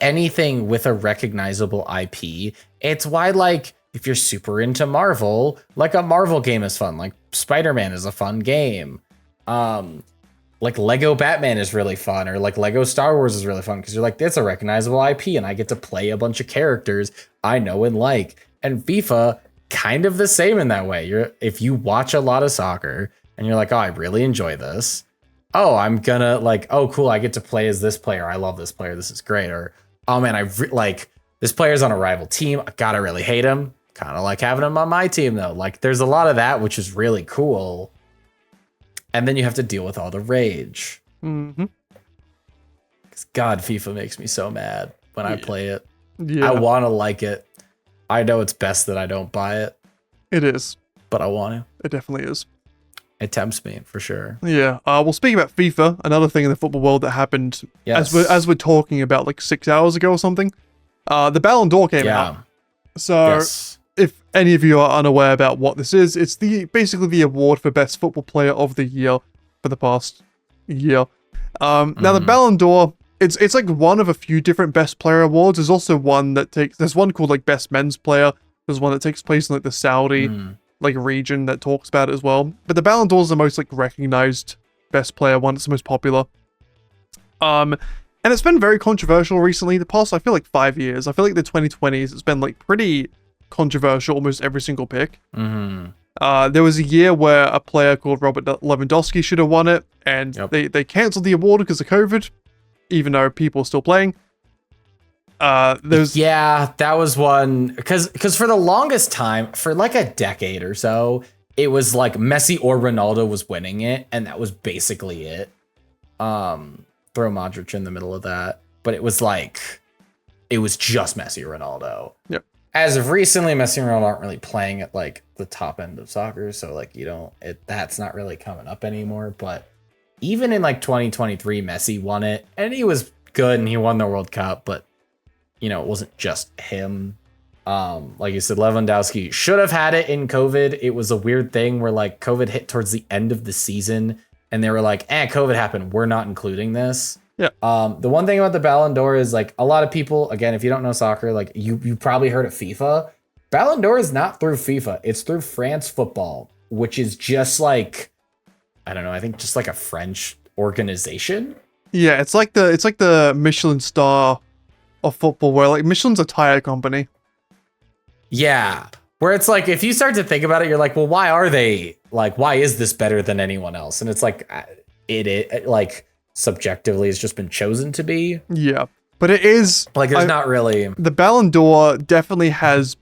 Speaker 2: anything with a recognizable IP. It's why like if you're super into Marvel, like a Marvel game is fun. Like Spider-Man is a fun game. Like Lego Batman is really fun, or like Lego Star Wars is really fun because you're like, that's a recognizable IP and I get to play a bunch of characters I know and like. And FIFA, kind of the same in that way. If you watch a lot of soccer and you're like, oh, I really enjoy this. Oh, I'm gonna like, oh, cool, I get to play as this player. I love this player. This is great. Or, oh man, like this player's on a rival team. I gotta really hate him. Kind of like having him on my team though. Like there's a lot of that, which is really cool. And then you have to deal with all the rage.
Speaker 1: Mm-hmm.
Speaker 2: Because God, FIFA makes me so mad when I play it.
Speaker 1: Yeah,
Speaker 2: I want to like it. I know it's best that I don't buy it,
Speaker 1: it is.
Speaker 2: but I want to.
Speaker 1: It definitely is.
Speaker 2: It tempts me for sure.
Speaker 1: Yeah. Well, speaking about FIFA, another thing in the football world that happened
Speaker 2: Yes.
Speaker 1: as we're talking about like 6 hours ago or something, the Ballon d'Or came out. So
Speaker 2: Yes.
Speaker 1: if any of you are unaware about what this is, it's basically the award for best football player of the year for the past year. Now the Ballon d'Or, it's like one of a few different best player awards. There's also one there's one called like best men's player. There's one that takes place in like the Saudi like region that talks about it as well. But the Ballon d'Or is the most like recognized best player one. It's the most popular. And it's been very controversial recently. The past, I feel like 5 years. I feel like the 2020s, it's been like pretty controversial almost every single pick. There was a year where a player called Robert Lewandowski should have won it, and they cancelled the award because of COVID, even though people are still playing.
Speaker 2: That was one because for the longest time, for like a decade or so, it was like Messi or Ronaldo was winning it, and that was basically it. Throw Modric in the middle of that, but it was just Messi or Ronaldo.
Speaker 1: Yep.
Speaker 2: As of recently, Messi and Ronaldo aren't really playing at like the top end of soccer, so like that's not really coming up anymore. But even in like 2023, Messi won it, and he was good, and he won the World Cup, but it wasn't just him. Like you said, Lewandowski should have had it in COVID. It was a weird thing where like COVID hit towards the end of the season and they were like, COVID happened. We're not including this.
Speaker 1: Yeah.
Speaker 2: The one thing about the Ballon d'Or is like a lot of people, again, if you don't know soccer, like you probably heard of FIFA. Ballon d'Or is not through FIFA. It's through France Football, which is just like, I don't know, I think just like a French organization.
Speaker 1: Yeah, it's like the Michelin star of football, where like Michelin's a tire company.
Speaker 2: Yeah, where it's like, if you start to think about it, you're like, well, why are they like, why is this better than anyone else? And it's like, it like subjectively has just been chosen to be.
Speaker 1: Yeah, but it is
Speaker 2: like, there's not really.
Speaker 1: The Ballon d'Or definitely has,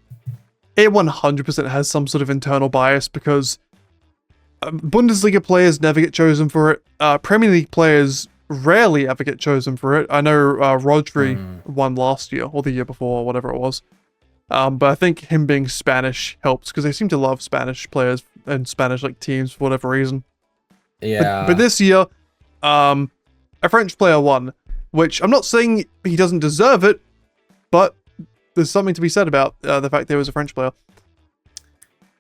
Speaker 1: it 100% has some sort of internal bias because Bundesliga players never get chosen for it. Premier League players rarely ever get chosen for it. I know Rodri won last year or the year before or whatever it was. But I think him being Spanish helps because they seem to love Spanish players and Spanish like teams for whatever reason.
Speaker 2: Yeah.
Speaker 1: But this year, a French player won, which I'm not saying he doesn't deserve it, but there's something to be said about the fact there was a French player.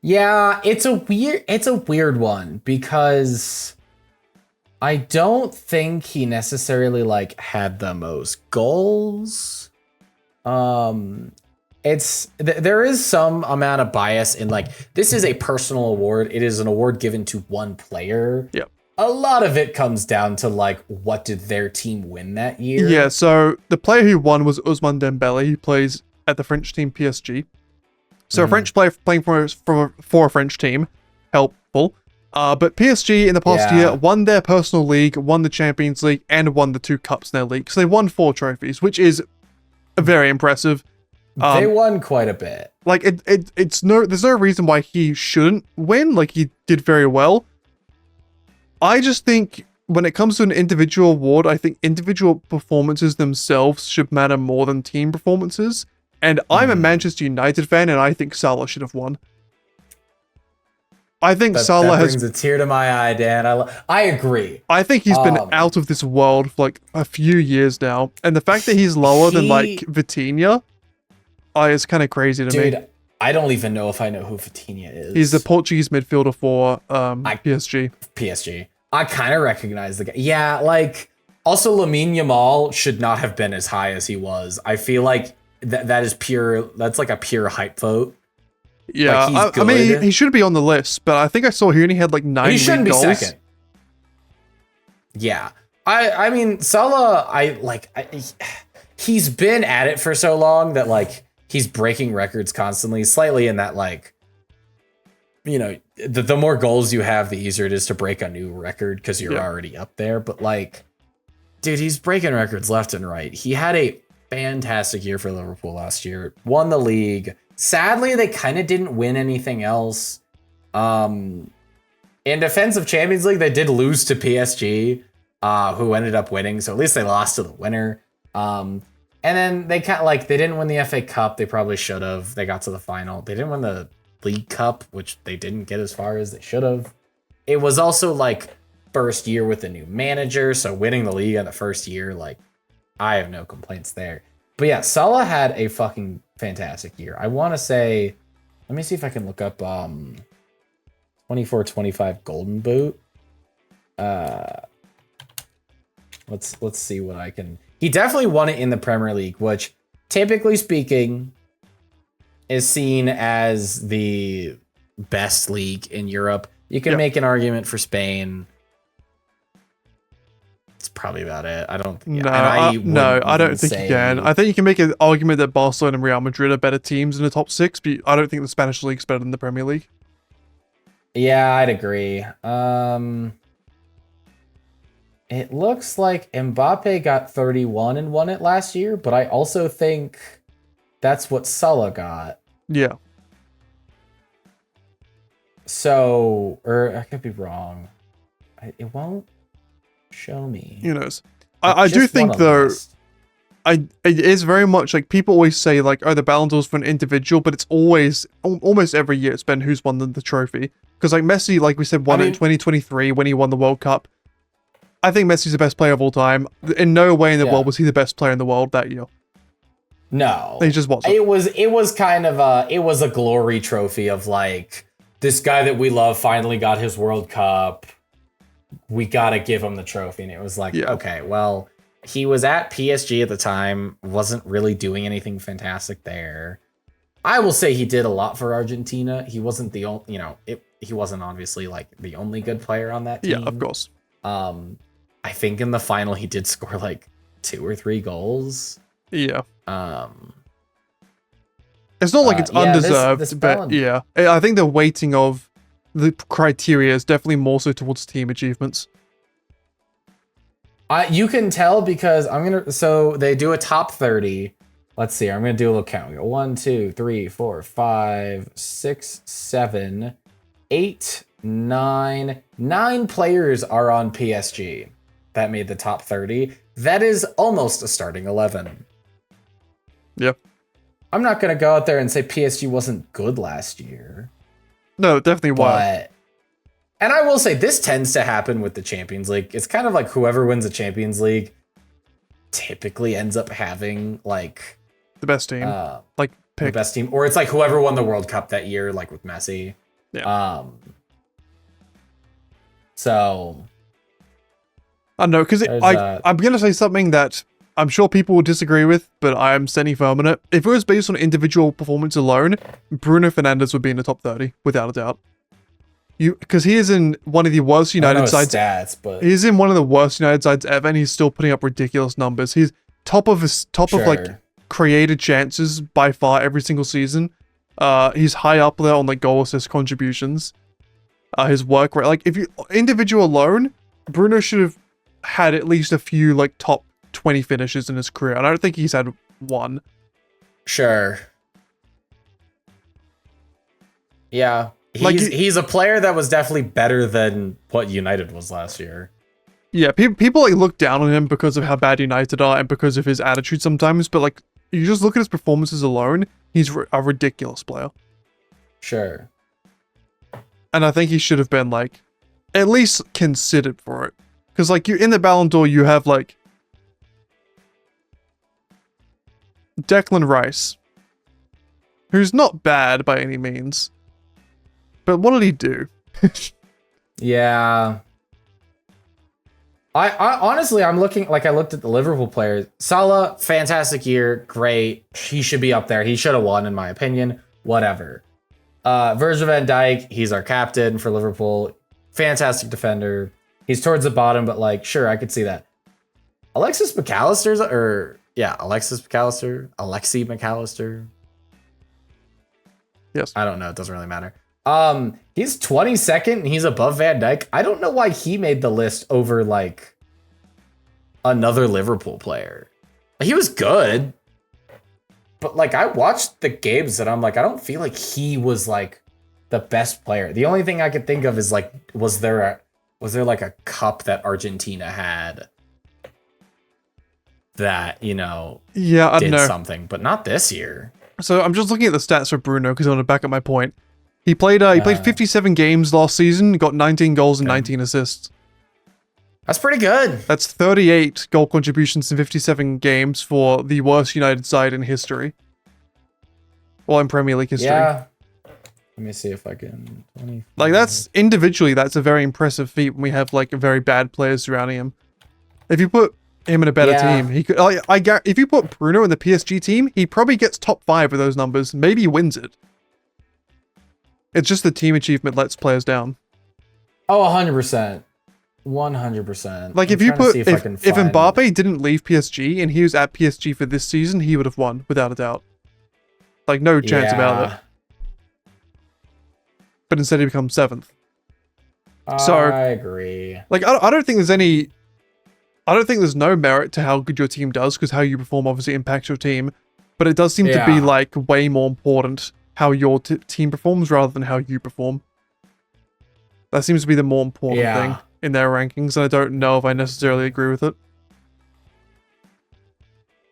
Speaker 2: Yeah, it's a weird one because I don't think he necessarily like had the most goals. There is some amount of bias in like, this is a personal award. It is an award given to one player.
Speaker 1: Yep.
Speaker 2: A lot of it comes down to like, what did their team win that year?
Speaker 1: Yeah, so the player who won was Ousmane Dembele, who plays at the French team PSG. So a French player playing for a French team, helpful. But PSG in the past year won their personal league, won the Champions League, and won the 2 cups in their league. So they won 4 trophies, which is very impressive.
Speaker 2: They won quite a bit.
Speaker 1: Like there's no reason why he shouldn't win. Like he did very well. I just think when it comes to an individual award, I think individual performances themselves should matter more than team performances. And I'm a Manchester United fan, and I think Salah should have won. I think Salah
Speaker 2: brings a tear to my eye, Dan. I agree.
Speaker 1: I think he's been out of this world for like a few years now, and the fact that he's lower than like Vitinha, it's kind of crazy to me.
Speaker 2: Dude, I don't even know if I know who Vitinha is.
Speaker 1: He's the Portuguese midfielder for PSG.
Speaker 2: PSG. I kind of recognize the guy. Yeah, like also Lamine Yamal should not have been as high as he was. I feel like that is pure. That's like a pure hype vote.
Speaker 1: Yeah,
Speaker 2: like
Speaker 1: I mean, he should be on the list, but I think I saw he only had like 9 goals. He shouldn't be second.
Speaker 2: Yeah, I mean Salah. He's been at it for so long that like he's breaking records constantly. Slightly in that like, you know, the more goals you have, the easier it is to break a new record because you're already up there. But like, dude, he's breaking records left and right. He had a fantastic year for Liverpool last year. Won the league. Sadly, they kind of didn't win anything else. In defense of Champions League, they did lose to PSG, who ended up winning. So at least they lost to the winner. And then they didn't win the FA Cup. They probably should have. They got to the final. They didn't win the League Cup, which they didn't get as far as they should have. It was also like first year with a new manager. So winning the league in the first year, like I have no complaints there. But yeah, Salah had a fucking fantastic year. I want to say, let me see if I can look up 24-25 Golden Boot. Let's see what I can. He definitely won it in the Premier League, which typically speaking is seen as the best league in Europe. You can make an argument for Spain. It's probably about it. I don't think.
Speaker 1: I don't think you can. I think you can make an argument that Barcelona and Real Madrid are better teams in the top 6, but I don't think the Spanish league's better than the Premier League.
Speaker 2: Yeah, I'd agree. It looks like Mbappe got 31 and won it last year, but I also think that's what Salah got.
Speaker 1: Yeah.
Speaker 2: So, or I could be wrong. It won't show me.
Speaker 1: Who knows? I do think though, it is very much like people always say like, oh, the Ballon d'Or's for an individual, but it's always almost every year it's been who's won the trophy. Because like Messi, like we said, won it in 2023 when he won the World Cup. I think Messi's the best player of all time. In no way in the world was he the best player in the world that year.
Speaker 2: No,
Speaker 1: He just wasn't.
Speaker 2: It was kind of a glory trophy of like, this guy that we love finally got his World Cup. We gotta give him the trophy, and it was like, okay, well, he was at PSG at the time, wasn't really doing anything fantastic there. I will say he did a lot for Argentina. He wasn't the only, he wasn't obviously like the only good player on that team.
Speaker 1: Yeah, of course.
Speaker 2: I think in the final he did score like 2 or 3 goals.
Speaker 1: Yeah. It's not like it's undeserved,
Speaker 2: this
Speaker 1: but
Speaker 2: Ballon.
Speaker 1: yeah. I think the weighting of the criteria is definitely more so towards team achievements.
Speaker 2: You can tell because so they do a top 30. Let's see. I'm gonna do a little count. We go 1, 2, 3, 4, 5, 6, 7, 8, 9. 9 players are on PSG that made the top 30. That is almost a starting 11.
Speaker 1: Yep.
Speaker 2: I'm not gonna go out there and say PSG wasn't good last year.
Speaker 1: No, definitely was.
Speaker 2: And I will say this tends to happen with the Champions League. It's kind of like whoever wins the Champions League typically ends up having like
Speaker 1: The best team. Like pick.
Speaker 2: The best team. Or it's like whoever won the World Cup that year, like with Messi.
Speaker 1: Yeah.
Speaker 2: So
Speaker 1: I know, because I'm going to say something that I'm sure people will disagree with, but I am standing firm on it. If it was based on individual performance alone, Bruno Fernandes would be in the top 30, without a doubt. Because he is in one of the worst United sides.
Speaker 2: Stats, but
Speaker 1: he's in one of the worst United sides ever, and he's still putting up ridiculous numbers. He's top of like created chances by far every single season. He's high up there on like goal assist contributions. His work rate, like if you individual alone, Bruno should have had at least a few like top 20 finishes in his career, and I don't think he's had one.
Speaker 2: Sure. Yeah. He's a player that was definitely better than what United was last year.
Speaker 1: Yeah, people like look down on him because of how bad United are and because of his attitude sometimes, but like you just look at his performances alone, he's a ridiculous player.
Speaker 2: Sure.
Speaker 1: And I think he should have been like at least considered for it. Because like you in the Ballon d'Or, you have like Declan Rice, who's not bad by any means. But what did he do?
Speaker 2: Yeah. I honestly, I looked at the Liverpool players. Salah, fantastic year, great. He should be up there. He should have won, in my opinion. Whatever. Virgil van Dijk, he's our captain for Liverpool. Fantastic defender. He's towards the bottom, but like, sure, I could see that. Alexis McAllister. Alexi McAllister.
Speaker 1: Yes.
Speaker 2: I don't know. It doesn't really matter. He's 22nd and he's above Van Dijk. I don't know why he made the list over like another Liverpool player. He was good, but like I watched the games and I'm like, I don't feel like he was like the best player. The only thing I could think of is like, was there like a cup that Argentina had that,
Speaker 1: yeah, I
Speaker 2: did
Speaker 1: don't know.
Speaker 2: something, but not this year. So
Speaker 1: I'm just looking at the stats for Bruno because I want to back up my point. He played 57 games last season, got 19 goals and 19 assists.
Speaker 2: That's pretty good.
Speaker 1: That's 38 goal contributions in 57 games for the worst United side in history. Well, in Premier League history.
Speaker 2: Yeah. Let me see if I can.
Speaker 1: Like that's a very impressive feat when we have like very bad players surrounding him. If you put him in a better team, he could. If you put Bruno in the PSG team, he probably gets top 5 with those numbers. Maybe he wins it. It's just the team achievement lets players down.
Speaker 2: Oh, 100%. 100%.
Speaker 1: Like if Mbappe didn't leave PSG and he was at PSG for this season, he would have won without a doubt. Like no chance about it. But instead he becomes 7th. So
Speaker 2: I agree.
Speaker 1: Like I don't think there's no merit to how good your team does because how you perform obviously impacts your team, but it does seem to be like way more important how your team performs rather than how you perform. That seems to be the more important thing in their rankings, and I don't know if I necessarily agree with it.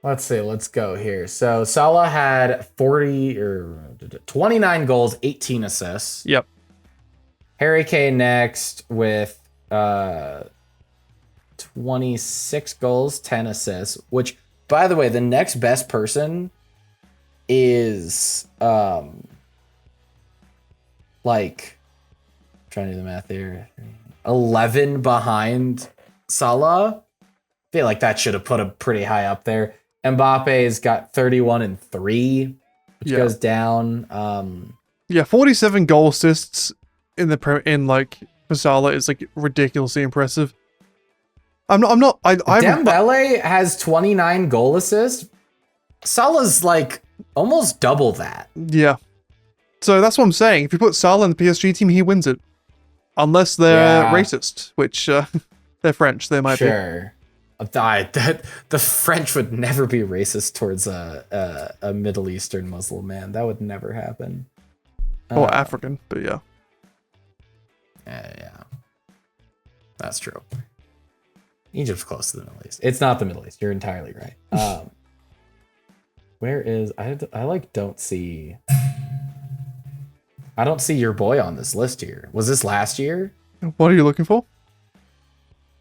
Speaker 2: Let's see. Let's go here. So Salah had 29 goals, 18 assists.
Speaker 1: Yep.
Speaker 2: Harry Kane next with 26 goals, 10 assists, which, by the way, the next best person is like trying to do the math here. 11 behind Salah. I feel like that should have put him pretty high up there. Mbappe's got 31 and 3, which goes down.
Speaker 1: Yeah, 47 goal assists for Salah is like ridiculously impressive.
Speaker 2: Dembele has 29 goal assists. Salah's like almost double that.
Speaker 1: Yeah. So that's what I'm saying. If you put Salah in the PSG team, he wins it. Unless they're racist, which they're French. They might be.
Speaker 2: Sure. The French would never be racist towards a Middle Eastern Muslim man. That would never happen.
Speaker 1: Or African, but yeah.
Speaker 2: Yeah. That's true. Egypt's close to the Middle East. It's not the Middle East. You're entirely right. Where is I don't see your boy on this list here. Was this last year?
Speaker 1: What are you looking for?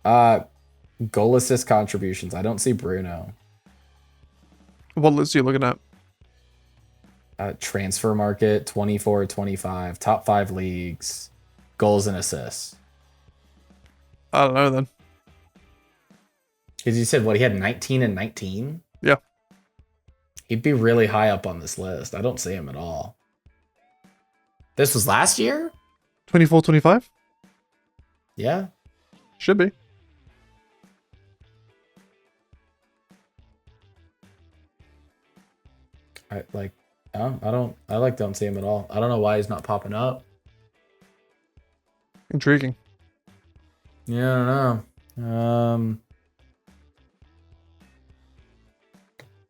Speaker 2: Goal assist contributions. I don't see Bruno.
Speaker 1: What list are you looking at?
Speaker 2: Transfer market 24-25, top 5 leagues, goals and assists.
Speaker 1: I don't know then.
Speaker 2: Because you said what he had 19 and 19?
Speaker 1: Yeah.
Speaker 2: He'd be really high up on this list. I don't see him at all. This was last year?
Speaker 1: 24-25?
Speaker 2: Yeah.
Speaker 1: Should be.
Speaker 2: I don't see him at all. I don't know why he's not popping up.
Speaker 1: Intriguing.
Speaker 2: Yeah, I don't know.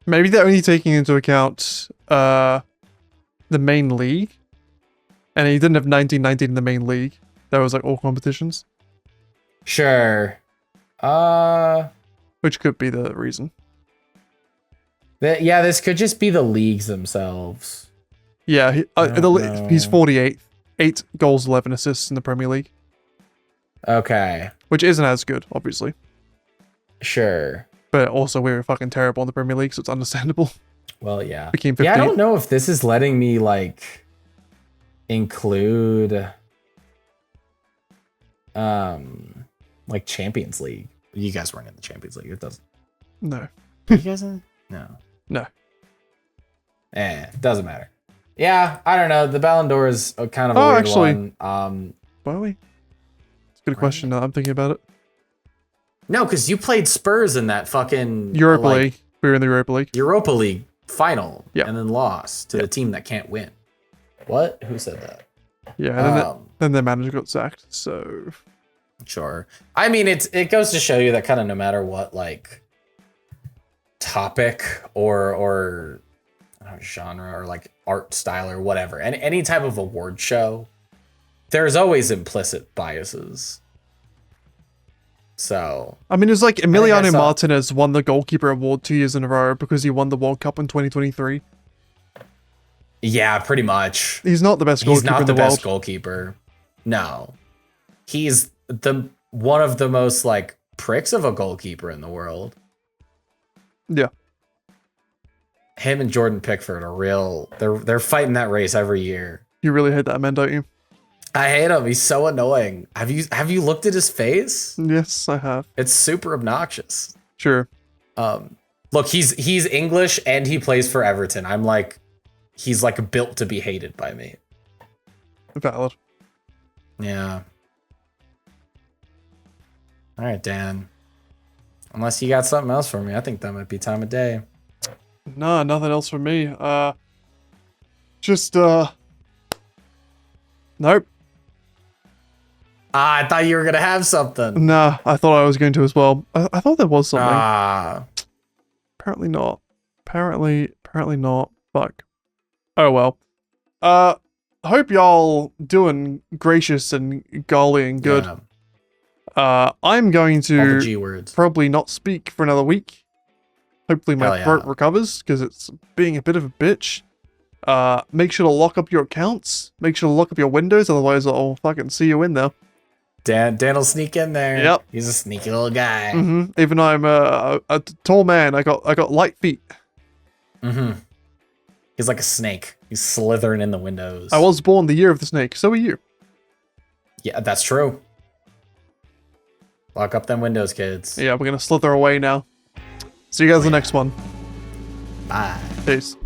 Speaker 1: Maybe they're only taking into account the main league. And he didn't have 19-19 in the main league. That was like all competitions.
Speaker 2: Sure.
Speaker 1: Which could be the reason.
Speaker 2: Yeah, this could just be the leagues themselves.
Speaker 1: Yeah, he's 48th. 8 goals, 11 assists in the Premier League.
Speaker 2: Okay.
Speaker 1: Which isn't as good, obviously.
Speaker 2: Sure.
Speaker 1: But also we were fucking terrible in the Premier League, so it's understandable.
Speaker 2: Well, yeah.
Speaker 1: Became 15th.
Speaker 2: Yeah, I don't know if this is letting me like include like Champions League. You guys weren't in the Champions League. It doesn't.
Speaker 1: No.
Speaker 2: You guys in? No.
Speaker 1: No.
Speaker 2: Doesn't matter. Yeah, I don't know. The Ballon d'Or is a kind of a weird one.
Speaker 1: Were we? It's a good question now that I'm thinking about it.
Speaker 2: No, because you played Spurs in that fucking
Speaker 1: Europa League. We were in the Europa League
Speaker 2: final.
Speaker 1: Yeah.
Speaker 2: And then lost to the team that can't win. What? Who said that?
Speaker 1: Yeah, then their manager got sacked, so
Speaker 2: sure. I mean, it goes to show you that kind of no matter what like topic or genre or like art style or whatever, and any type of award show, there's always implicit biases. So
Speaker 1: I mean, it's like Emiliano Martinez won the goalkeeper award 2 years in a row because he won the World Cup in 2023.
Speaker 2: Yeah, pretty much.
Speaker 1: He's not the best goalkeeper in the world. He's not the best
Speaker 2: goalkeeper. No. He's one of the most like pricks of a goalkeeper in the world.
Speaker 1: Yeah.
Speaker 2: Him and Jordan Pickford are real. They're fighting that race every year.
Speaker 1: You really hate that man, don't you?
Speaker 2: I hate him. He's so annoying. Have you looked at his face?
Speaker 1: Yes, I have.
Speaker 2: It's super obnoxious.
Speaker 1: Sure.
Speaker 2: Look, he's English and he plays for Everton. I'm like, he's like built to be hated by me.
Speaker 1: Valid.
Speaker 2: Yeah. All right, Dan. Unless you got something else for me, I think that might be time of day.
Speaker 1: No, nothing else for me. Nope.
Speaker 2: I thought you were gonna have something.
Speaker 1: Nah, I thought I was going to as well. I thought there was something. Apparently not. Apparently not. Fuck. Oh well. Hope y'all doing gracious and golly and good. Yeah. I'm going to
Speaker 2: all the G words.
Speaker 1: Probably not speak for another week. Hopefully my throat recovers because it's being a bit of a bitch. Make sure to lock up your accounts. Make sure to lock up your windows, otherwise I'll fucking see you in there. Dan
Speaker 2: will sneak in there.
Speaker 1: Yep.
Speaker 2: He's a sneaky little guy.
Speaker 1: Mm-hmm. Even though I'm a tall man, I got light feet.
Speaker 2: Mm-hmm. He's like a snake. He's slithering in the windows.
Speaker 1: I was born the year of the snake. So are you.
Speaker 2: Yeah, that's true. Lock up them windows, kids.
Speaker 1: Yeah, we're gonna slither away now. See you guys in the next one.
Speaker 2: Bye.
Speaker 1: Peace.